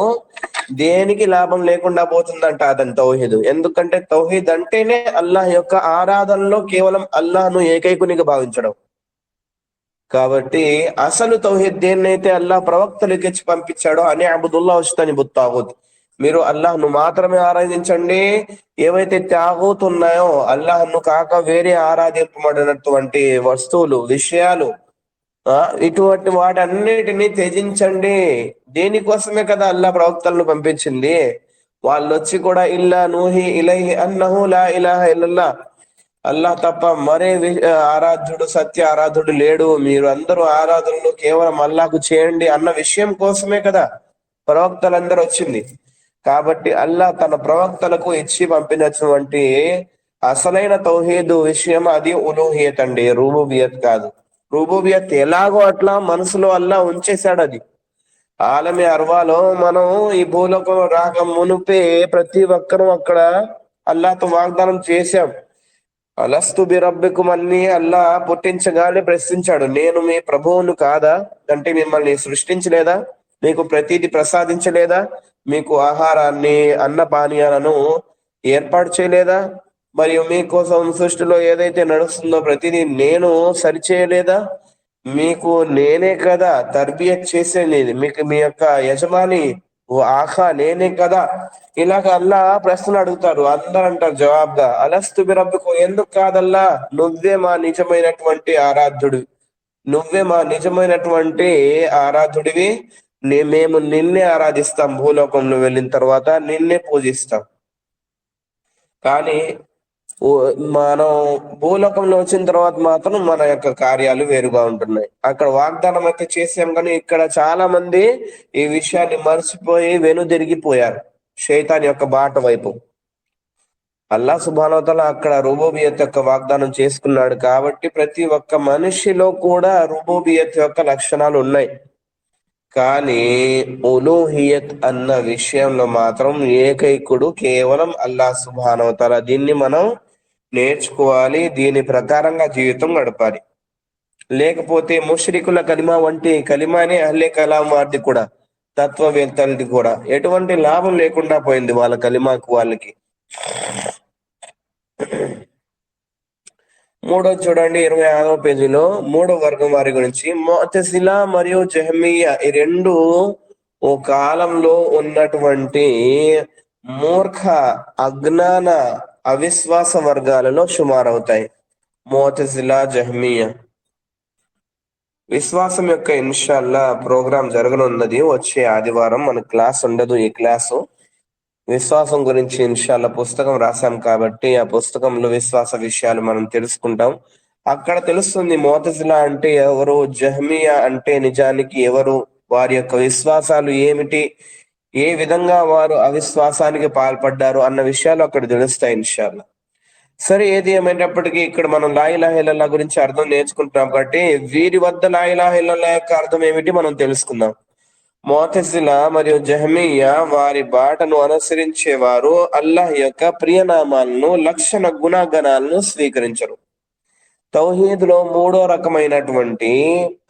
దేనికి లాభం లేకుండా పోతుందంట అతని తౌహీద్. ఎందుకంటే తౌహీద్ అంటేనే అల్లాహ్ యొక్క ఆరాధనలో కేవలం అల్లాహ్ను ఏకైకునిగా భావించడం. కాబట్టి అసలు తౌహీద్ దేన్నైతే అల్లాహ్ ప్రవక్తలకు ఇచ్చి పంపించాడో అని అబుదుల్లా వస్తని బుత్తాగుత్, మీరు అల్లాహ్ను మాత్రమే ఆరాధించండి. ఏవైతే త్యాగూత్ ఉన్నాయో అల్లాహ్ను కాక వేరే ఆరాధింపబడినటువంటి వస్తువులు, విషయాలు, ఇటువంటి వాటన్నిటిని త్యజించండి. దీనికోసమే కదా అల్లా ప్రవక్తలను పంపించింది. వాళ్ళు వచ్చి కూడా ఇల్లా నూహి ఇలైహి అన్నహు లా ఇలాహ ఇల్లల్లా, అల్లాహ్ తప్ప మరే ఆరాధ్యుడు సత్య ఆరాధుడు లేడు, మీరు అందరూ ఆరాధనలు కేవలం అల్లాహకు చేయండి అన్న విషయం కోసమే కదా ప్రవక్తలందరూ వచ్చింది. కాబట్టి అల్లాహ్ తన ప్రవక్తలకు ఇచ్చి పంపినటువంటి అసలైన తౌహీదు విషయం అది ఉలూహియత్ అండి, రూబూబియత్ కాదు. రూబూబియత్ ఎలాగో అట్లా మనసులో అల్లాహ్ ఉంచేశాడు. అది ఆలమి అర్వాలో మనం ఈ భూలోకం రాక మునుపే ప్రతి ఒక్కరూ అక్కడ అల్లాహ్తో వాగ్దానం చేశాం. అలస్తు బి రబ్బికుం అన్ని అల్లా పుట్టించగానే ప్రశ్నించాడు, నేను మీ ప్రభువును కాదా? అంటే మిమ్మల్ని సృష్టించలేదా? మీకు ప్రతీది ప్రసాదించలేదా? మీకు ఆహారాన్ని అన్న పానీయాలను ఏర్పాటు చేయలేదా? మరియు మీకోసం సృష్టిలో ఏదైతే నడుస్తుందో ప్రతిదీ నేను సరిచేయలేదా? మీకు నేనే కదా తర్బియత్ చేసేది, మీకు మీ యొక్క యజమాని ఆఖా నేనే కదా. ఇలాగ అల్లా ప్రశ్నలు అడుగుతారు. అందరూ అంటారు జవాబుగా, అలస్తు బి రబ్బికుం, ఎందుకు కాదల్లా, నువ్వే మా నిజమైనటువంటి ఆరాధ్యుడు, నువ్వే మా నిజమైనటువంటి ఆరాధుడివి, మేము నిన్నే ఆరాధిస్తాం, భూలోకంలో వెళ్ళిన తర్వాత నిన్నే పూజిస్తాం. కానీ మనం భూలోకంలో వచ్చిన తర్వాత మాత్రం మన యొక్క కార్యాలు వేరుగా ఉంటున్నాయి. అక్కడ వాగ్దానం అయితే చేసాం, కానీ ఇక్కడ చాలా మంది ఈ విషయాన్ని మర్చిపోయి వెనుదిరిగిపోయారు శైతాన్ యొక్క బాట వైపు. అల్లాహ్ సుబ్హానహు వ తఆలా అక్కడ రుబూబియత్ యొక్క వాగ్దానం చేసుకున్నాడు. కాబట్టి ప్రతి ఒక్క మనిషిలో కూడా రుబూబియత్ యొక్క లక్షణాలు ఉన్నాయి. కానీ ఉలూహియత్ అన్న విషయంలో మాత్రం ఏకైకుడు కేవలం అల్లాహ్ సుబ్హానహు వ తఆలా. దీన్ని మనం నేర్చుకోవాలి, దీని ప్రకారంగా జీవితం గడపాలి. లేకపోతే ముష్రికుల కలిమా వంటి కలిమానే అహ్లే కలాం వారిది కూడా, తత్వవేత్తలది కూడా ఎటువంటి లాభం లేకుండా పోయింది వాళ్ళ కలిమాకు వాళ్ళకి. చూడండి 26వ పేజీలో 3వ వర్గం వారి గురించి, ముఅతజిలా మరియు జహమియా ఈ రెండు ఓ కాలంలో ఉన్నటువంటి మూర్ఖ అజ్ఞాన అవిశ్వాస వర్గాలలో సుమారవుతాయి. ముఅతజిలా జహమియా విశ్వాసం యొక్క ఇన్షాల్లా ప్రోగ్రాం జరగనున్నది. వచ్చే ఆదివారం మన క్లాస్ ఉండదు. ఈ క్లాసు విశ్వాసం గురించి ఇన్షాల్లా పుస్తకం రాశాం కాబట్టి ఆ పుస్తకంలో విశ్వాస విషయాలు మనం తెలుసుకుంటాం. అక్కడ తెలుస్తుంది ముఅతజిలా అంటే ఎవరు, జహమియా అంటే నిజానికి ఎవరు, వారి యొక్క విశ్వాసాలు ఏమిటి, ఏ విధంగా వారు అవిశ్వాసానికి పాల్పడ్డారు అన్న విషయాలు అక్కడ తెలుస్తాయి ఇన్షాల్లా. సరే, ఏది ఏమైనప్పటికీ ఇక్కడ మనం లా ఇలాహ ఇల్లల్లాహ్ గురించి అర్థం నేర్చుకుంటున్నాం కాబట్టి వీరి వద్ద లా ఇలాహ ఇల్లల్లాహ్ యొక్క అర్థం ఏమిటి మనం తెలుసుకుందాం. ముఅతజిలా మరియు జహమియా వారి బాటను అనుసరించేవారు అల్లాహ్ యొక్క ప్రియనామాలను లక్షణ గుణగణాలను స్వీకరించరు. తౌహీద్లో 3వ రకమైనటువంటి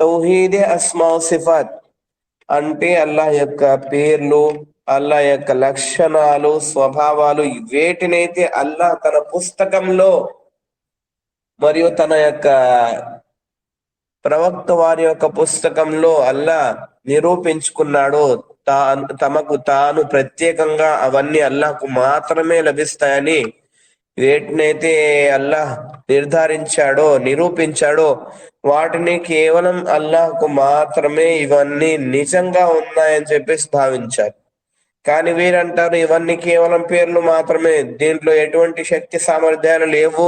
తౌహీదే అస్మా సిఫాత్ అంటే అల్లాహ్ యొక్క పేర్లు, అల్లాహ్ యొక్క లక్షణాలు, స్వభావాలు, వేటినైతే అల్లాహ్ తన పుస్తకంలో మరియు తన యొక్క ప్రవక్త వారి యొక్క పుస్తకంలో అల్లాహ్ నిరూపించుకున్నాడు. తమకు తాను ప్రత్యేకంగా అవన్నీ అల్లాహ్కు మాత్రమే లభిస్తాయని వేటినైతే అల్లాహ్ నిర్ధారించాడో, నిరూపించాడో వాటిని కేవలం అల్లాహ్కు మాత్రమే ఇవన్నీ నిజంగా ఉన్నాయని చెప్పేసి భావించారు. కానీ వీరంటారు ఇవన్నీ కేవలం పేర్లు మాత్రమే, దీంట్లో ఎటువంటి శక్తి సామర్థ్యాలు లేవు.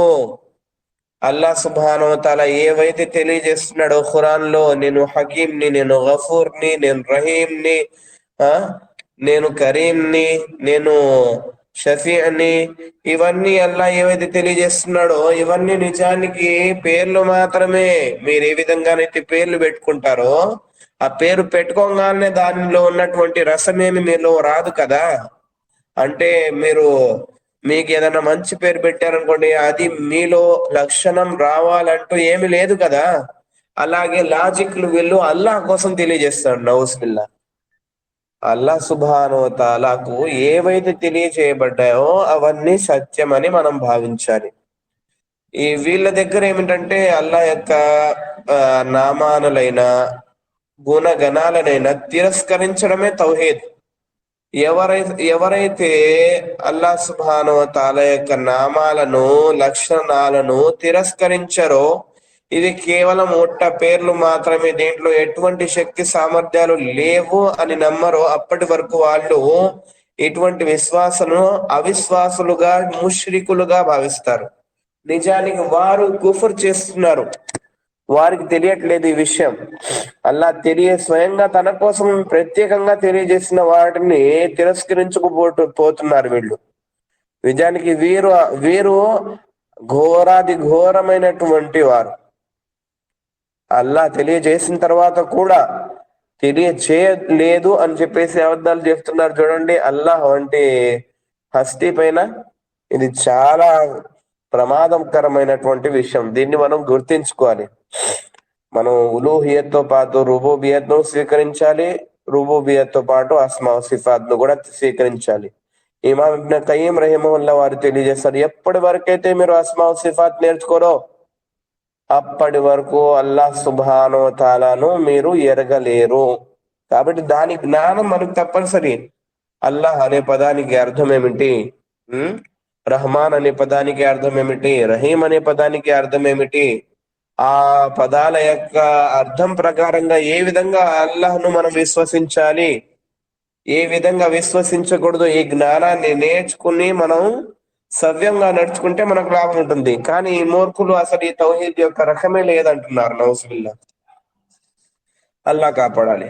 అల్లాహ్ సుబ్హానహు వ తఆలా ఏవైతే తెలియజేస్తున్నాడో ఖురాన్లో, నేను హకీంని, నేను గఫూర్ని, నేను రహీంని, నేను కరీంని, నేను షఫీని, ఇవన్నీ అల్లాహ్ ఏవైతే తెలియజేస్తున్నాడో ఇవన్నీ నిజానికి పేర్లు మాత్రమే. మీరు ఏ విధంగానైతే పేర్లు పెట్టుకుంటారో ఆ పేరు పెట్టుకోగానే దానిలో ఉన్నటువంటి రసమేమి మీలో రాదు కదా. అంటే మీకు ఏదైనా మంచి పేరు పెట్టారనుకోండి, అది మీలో లక్షణం రావాలంటూ ఏమి లేదు కదా. అలాగే లాజిక్లు వీళ్ళు అల్లాహ్ కోసం తెలియజేస్తాడు. నౌజుబిల్లా. అల్లాహ్ సుబ్హానహు వ తఆలాకు ఏవైతే తెలియజేయబడ్డాయో అవన్నీ సత్యమని మనం భావించాలి. ఈ వీళ్ళ దగ్గర ఏమిటంటే అల్లాహ్ యొక్క నామానులైన గుణగణాలనైనా తిరస్కరించడమే తౌహీద్. ఎవరైతే అల్లాహ్ సుబ్హానహు వ తఆలా యొక్క నామాలను, లక్షణాలను తిరస్కరించారో, ఇది కేవలం ఒట్ట పేర్లు మాత్రమే, దీంట్లో ఎటువంటి శక్తి సామర్థ్యాలు లేవు అని నమ్మరు, అప్పటి వరకు వాళ్ళు ఇటువంటి విశ్వాసను అవిశ్వాసులుగా, ముష్రికులుగా భావిస్తారు. నిజానికి వారు కుఫర్ చేస్తున్నారు, వారికి తెలియట్లేదు ఈ విషయం. అల్లా స్వయంగా తన కోసం ప్రత్యేకంగా తెలియజేసిన వాటిని పోతున్నారు వీళ్ళు. నిజానికి వీరు ఘోరాది ఘోరమైనటువంటి వారు. అల్లా తెలియజేసిన తర్వాత కూడా తెలియచేయలేదు అని చెప్పేసి అబద్ధాలు చెప్తున్నారు. చూడండి, అల్లాహ్ వంటి హస్తి పైన ఇది చాలా ప్రమాదకరమైనటువంటి విషయం. దీన్ని మనం గుర్తించుకోవాలి. మనం ఉలూహియత్ తో పాటు రుబూబియత్ ను స్వీకరించాలి, రుబూబియత్ తో పాటు అస్మా సిఫాత్ ను కూడా స్వీకరించాలి. ఇమాం ఇబ్న్ ఖయ్యిమ్ రహిమహుల్లా వారు తెలియజేస్తారు, ఎప్పటి వరకైతే మీరు అస్మా సిఫాత్ నేర్చుకోరో అప్పటి వరకు అల్లాహ్ సుబ్హానహు వ తఆలాను మీరు ఎరగలేరు. కాబట్టి దాని జ్ఞానం మనకు తప్పనిసరి. అల్లాహ్ అనే పదానికి అర్థం ఏమిటి, రహమాన్ అనే పదానికి అర్థం ఏమిటి, రహీం అనే పదానికి అర్థం ఏమిటి, ఆ పదాల యొక్క అర్థం ప్రకారంగా ఏ విధంగా అల్లాహ్ను మనం విశ్వసించాలి, ఏ విధంగా విశ్వసించకూడదు, ఈ జ్ఞానాన్ని నేర్చుకుని మనం సవ్యంగా నడుచుకుంటే మనకు లాభం ఉంటుంది. కానీ ఈ మూర్ఖులు అసలు ఈ తౌహీద్ యొక్క రకమే లేదంటున్నారు. నౌజుబిల్లా, అల్లా కాపాడాలి.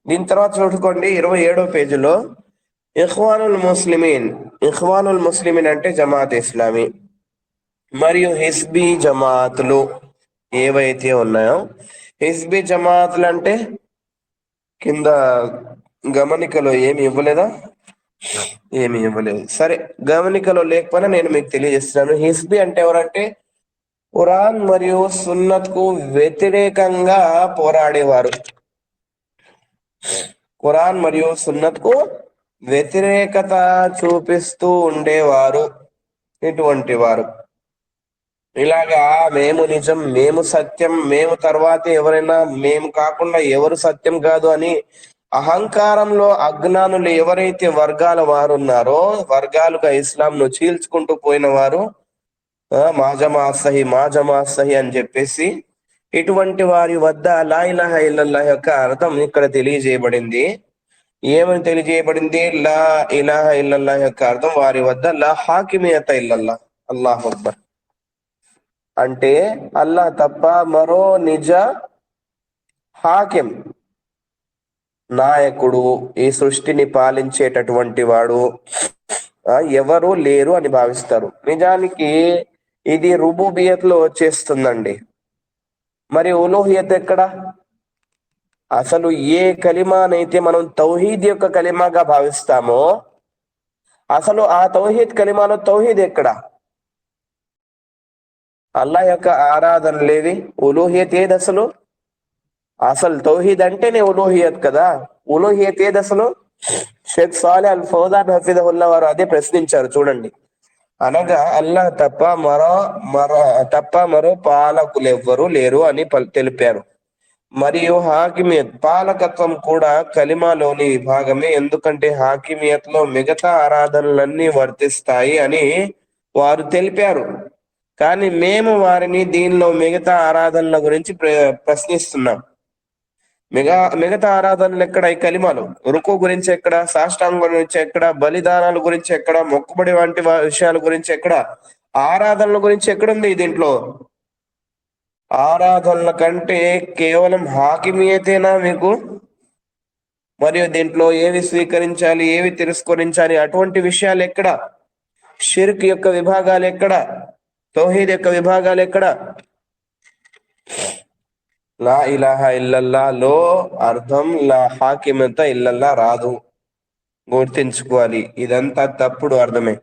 దీని తర్వాత చూడుకోండి 27వ పేజీలో ఇఖ్వానుల్ ముస్లిమీన్ అంటే జమాత్ ఇస్లామీ మరియు హిజ్బీ జమాతులు ఏవైతే ఉన్నాయో, హిజ్బీ జమాతులు అంటే కింద గమనికలో ఏమి ఇవ్వలేదు. సరే, గమనికలో లేకపోయినా నేను మీకు తెలియజేస్తున్నాను. హిజ్బీ అంటే ఎవరంటే ఖురాన్ మరియు సున్నత్ కు వ్యతిరేకంగా పోరాడేవారు, ఖురాన్ మరియు సున్నత్ కు వ్యతిరేకత చూపిస్తూ ఉండేవారు. ఇటువంటి వారు ఇలాగా మేము నిజం, మేము సత్యం, మేము తర్వాత ఎవరైనా, మేము కాకుండా ఎవరు సత్యం కాదు అని అహంకారంలో అజ్ఞానులు ఎవరైతే వర్గాల వారు ఉన్నారో, వర్గాలుగా ఇస్లాంను చీల్చుకుంటూ పోయిన వారు, మా జమాత్ సహీ అని చెప్పేసి, ఇటువంటి వారి వద్ద లా ఇలాహ ఇల్లల్లాహ్ యొక్క అర్థం ఇక్కడ తెలియజేయబడింది. ఏమని తెలియజేయబడింది? లా ఇలాహ ఇల్లల్లాహ్ యొక్క అర్థం వారి వద్ద లా హాకిమియత ఇల్లల్లాహ్, అల్లాహు అక్బర్ అంటే అల్లాహ్ తప్ప మరో నిజ హాకిం, నాయకుడు, ఈ సృష్టిని పాలించేటటువంటి వాడు ఎవరు లేరు అని భావిస్తారు. నిజానికి ఇది రుబూబియత్ లో వచ్చేస్తుందండి. మరి ఉలూహియత్ ఎక్కడ? అసలు ఏ కలిమానైతే మనం తౌహీద్ యొక్క కలిమాగా భావిస్తామో, అసలు ఆ తౌహీద్ కలిమాలో తౌహీద్ ఎక్కడ? అల్లాహ్ యొక్క ఆరాధన లేవి, ఉలూహియత్ ఏది అసలు? అసలు తౌహీద్ అంటేనే ఉలూహియత్ కదా. ఉలూహియత్ ఏది అసలు? షేక్ సాలిహ్ అల్ ఫౌజాన్ హఫిజహుల్లా వారు అదే ప్రశ్నించారు. చూడండి, అనగా అల్లాహ్ తప్ప మరో పాలకులు ఎవ్వరూ లేరు అని తెలిపారు. మరియు హాకిమియత్, పాలకత్వం కూడా కలిమాలోని భాగమే, ఎందుకంటే హాకిమియత్ లో మిగతా ఆరాధనలన్నీ వర్తిస్తాయి అని వారు తెలిపారు. కానీ మేము వారిని దీనిలో మిగతా ఆరాధనల గురించి ప్రశ్నిస్తున్నాం. మిగతా ఆరాధనలు ఎక్కడ? ఈ కలిమాలు. రుకు గురించి ఎక్కడ? సాష్టాంగం గురించి ఎక్కడ? బలిదానాల గురించి ఎక్కడ? మొక్కుబడి వంటి విషయాల గురించి ఎక్కడ? ఆరాధనల గురించి ఎక్కడుంది దీంట్లో? ఆరాధనల కంటే కేవలం హాకిమియతేనా మీకు? మరియు దీంట్లో ఏవి స్వీకరించాలి, ఏవి తిరస్కరించాలి, అటువంటి విషయాలు ఎక్కడ? షిర్క్ యొక్క విభాగాలు ఎక్కడ? తౌహీద్ యొక్క విభాగాలు ఎక్కడ? లా ఇలాహ ఇల్లల్లా లో అర్థం లా హాకిమత ఇల్లల్లా రాదు, గుర్తించుకోవాలి. ఇదంతా తప్పుడు అర్థమే.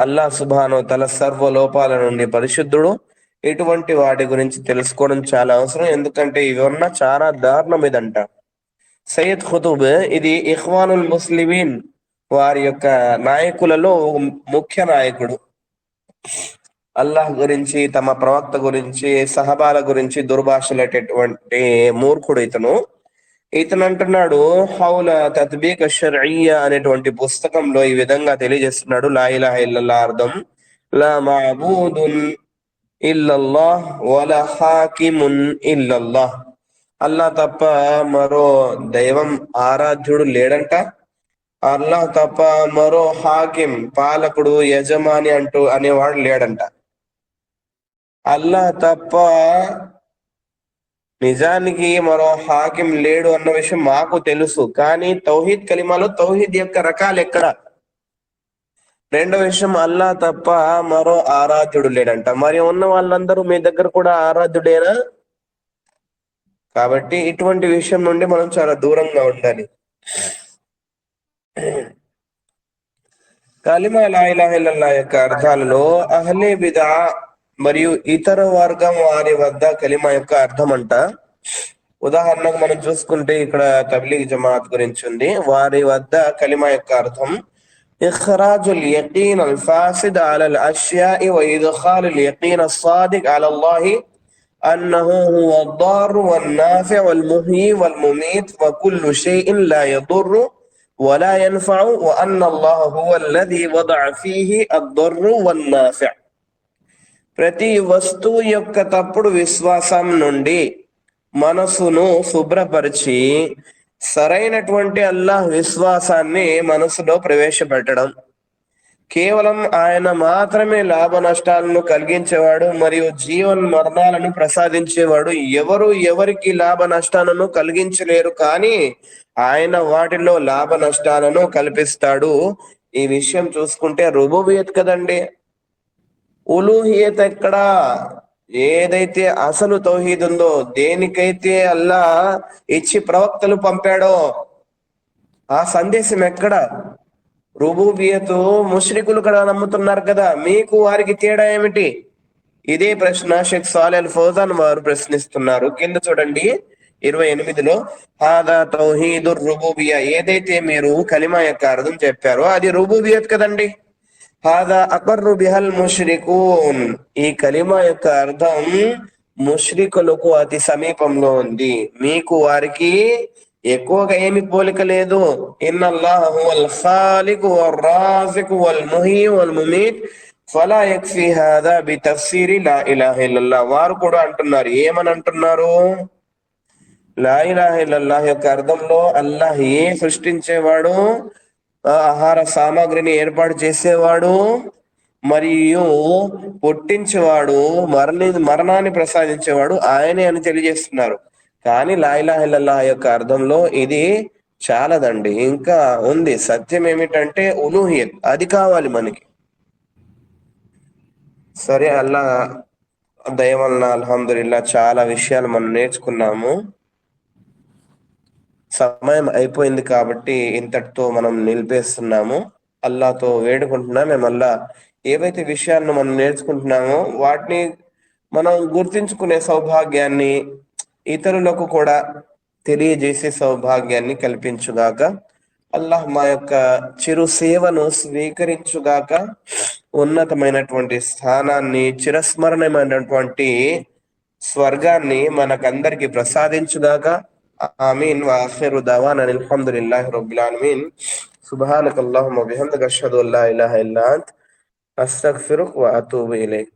అల్లాహ్ సుబ్హానహు వ తఆలా సర్వ లోపాల నుండి పరిశుద్ధుడు. ఇటువంటి వాటి గురించి తెలుసుకోవడం చాలా అవసరం, ఎందుకంటే ఇవన్న చాలా దారుణం ఇదంట. సయ్యద్ ఖుతుబ్ ఇది ఇఖ్వానుల్ ముస్లిమీన్ వారి యొక్క నాయకులలో ముఖ్య నాయకుడు. అల్లాహ్ గురించి, తమ ప్రవక్త గురించి, సహబాల గురించి దుర్భాషలటువంటి మూర్ఖుడు ఇతను అంటున్నాడు, హౌల తత్బీక్ షర్ఇయ్య అనేటువంటి పుస్తకంలో ఈ విధంగా తెలియజేస్తున్నాడు. లా ఇలాహ ఇల్లల్లాహ్ అర్థం లా మఅబూదున్ ఇల్లల్లాహ్ వలా హాకిమున్ ఇల్లల్లాహ్. అల్లా తప్ప మరో దైవం ఆరాధ్యుడు లేడంట. అల్లా తప్ప మరో హాకిం పాలకుడు యజమాని అంటూ అనేవాడు లేడంట. అల్లా తప్ప నిజానికి మరో హాకిం లేడు అన్న విషయం మాకు తెలుసు, కానీ తౌహీద్ కలిమాలో తౌహీద్ యొక్క రకాలు ఎక్కడ? రెండో విషయం, అల్లా తప్ప మరో ఆరాధ్యుడు లేడంట. మరి ఉన్న వాళ్ళందరూ మీ దగ్గర కూడా ఆరాధ్యుడేనా? కాబట్టి ఇటువంటి విషయం నుండి మనం చాలా దూరంగా ఉండాలి. కలిమా లా ఇలాహ ఇల్లల్లాహ్ యొక్క అర్థాలలో అహ్లే బిదా మరియు ఇతర వర్గం వారి వద్ద కలిమా యొక్క అర్థం అంట. ఉదాహరణకు మనం చూసుకుంటే ఇక్కడ తబ్లీగ్ జమాత్ గురించి ఉంది. వారి వద్ద కలిమా యొక్క అర్థం ఇఖ్రాజుల్ యకీన్ అల్ ఫాసిద్ అలల్ అష్యాఇ వ ఇద్ఖాలుల్ యకీన్ అస్-సాదిక్ అలల్లాహి అన్నహు హువ అద్-దార్ వన్-నాఫి' వల్-ముహ్యి వల్-ముమీత్ వ కుల్లు షైఇన్ లా యదుర్రు వలా యన్ఫఉ వ అన్నల్లాహ హువల్లదీ వదఅ ఫీహి అద్-దర్రు వన్-నాఫి'. ప్రతి వస్తువు యొక్క తప్పుడు విశ్వాసం నుండి మనసును శుభ్రపరిచి సరైనటువంటి అల్లాహ్ విశ్వాసాన్ని మనసులో ప్రవేశపెట్టడం. కేవలం ఆయన మాత్రమే లాభ నష్టాలను కలిగించేవాడు మరియు జీవన్ మరణాలను ప్రసాదించేవాడు. ఎవరు ఎవరికి లాభ నష్టాలను కలిగించలేరు, కానీ ఆయన వాటిలో లాభ నష్టాలను కల్పిస్తాడు. ఈ విషయం చూసుకుంటే రుబూబియత్ కదండి. ఉలూహియత్ ఎక్కడా? ఏదైతే అసలు తౌహీద్ ఉందో, దేనికైతే అల్లా ఇచ్చి ప్రవక్తలు పంపాడో ఆ సందేశం ఎక్కడ? రుబూబియతు ముష్రికులు కూడా నమ్ముతున్నారు కదా, మీకు వారికి తేడా ఏమిటి? ఇదే ప్రశ్న షేక్ సాలిహ్ అల్ ఫౌజాన్ వారు ప్రశ్నిస్తున్నారు. కింద చూడండి 28లో, హాదా తౌహీదుర్ రుబూబియా, ఏదైతే మీరు కలిమా యొక్క అర్థం చెప్పారో అది రుబూబియత్ కదండి. హాదా అకర్రు బిహల్ ముష్రికూన్, ఈ కలిమా యొక్క అర్థం ముష్రికులకు అతి సమీపంలో ఉంది, మీకు వారికి ఎక్కువగా ఏమి పోలిక లేదు. ఇన్నల్లాహ హువల్ ఖాలికు వర్ రాజికు వల్ ముహీ వల్ ముమీత్ ఫలా యక్ఫీ హాదా బితఫ్సీరి లా ఇలాహ ఇల్లల్లాహ్. వారు కూడా అంటున్నారు, ఏమని అంటున్నారు? లా ఇలాహ ఇల్లల్లాహ్ యొక్క అర్థంలో అల్లాహ్ సృష్టించేవాడు, ఆహార సామాగ్రిని ఏర్పాటు చేసేవాడు మరియు పుట్టించేవాడు, మరణాన్ని ప్రసాదించేవాడు ఆయనే అని తెలియజేస్తున్నారు. కానీ లా ఇలాహ ఇల్లల్లాహ్ యొక్క అర్థంలో ఇది చాలదండి, ఇంకా ఉంది. సత్యం ఏమిటంటే ఉలూహియత్, అది కావాలి మనకి. సరే, అల్లా దయ వలన అల్హమ్దులిల్లా చాలా విషయాలు మనం నేర్చుకున్నాము. సమయం అయిపోయింది కాబట్టి ఇంతటితో మనం నిలిపేస్తున్నాము. అల్లాతో వేడుకుంటున్నాం, మేమల్లా ఏవైతే విషయాలను మనం నేర్చుకుంటున్నామో వాటిని మనం గుర్తించుకునే సౌభాగ్యాన్ని, ఇతరులకు కూడా తెలియజేసే సౌభాగ్యాన్ని కల్పించుగాక. అల్లాహ్ మా యొక్క చిరు సేవను స్వీకరించుగాక. ఉన్నతమైనటువంటి స్థానాన్ని, చిరస్మరణమైనటువంటి స్వర్గాన్ని మనకందరికి ప్రసాదించుగాక. ఆమీన్. వాఖిరు దవానా అల్హమ్దులిల్లాహి రబ్బిల్ ఆలమీన్. సుబ్హానకల్లాహుమ్మ బిహమ్దిక అష్హదు అల్లా ఇలాహా ఇల్లా అంత అస్తగ్ఫిరుక వ అతూబు ఇలైక్.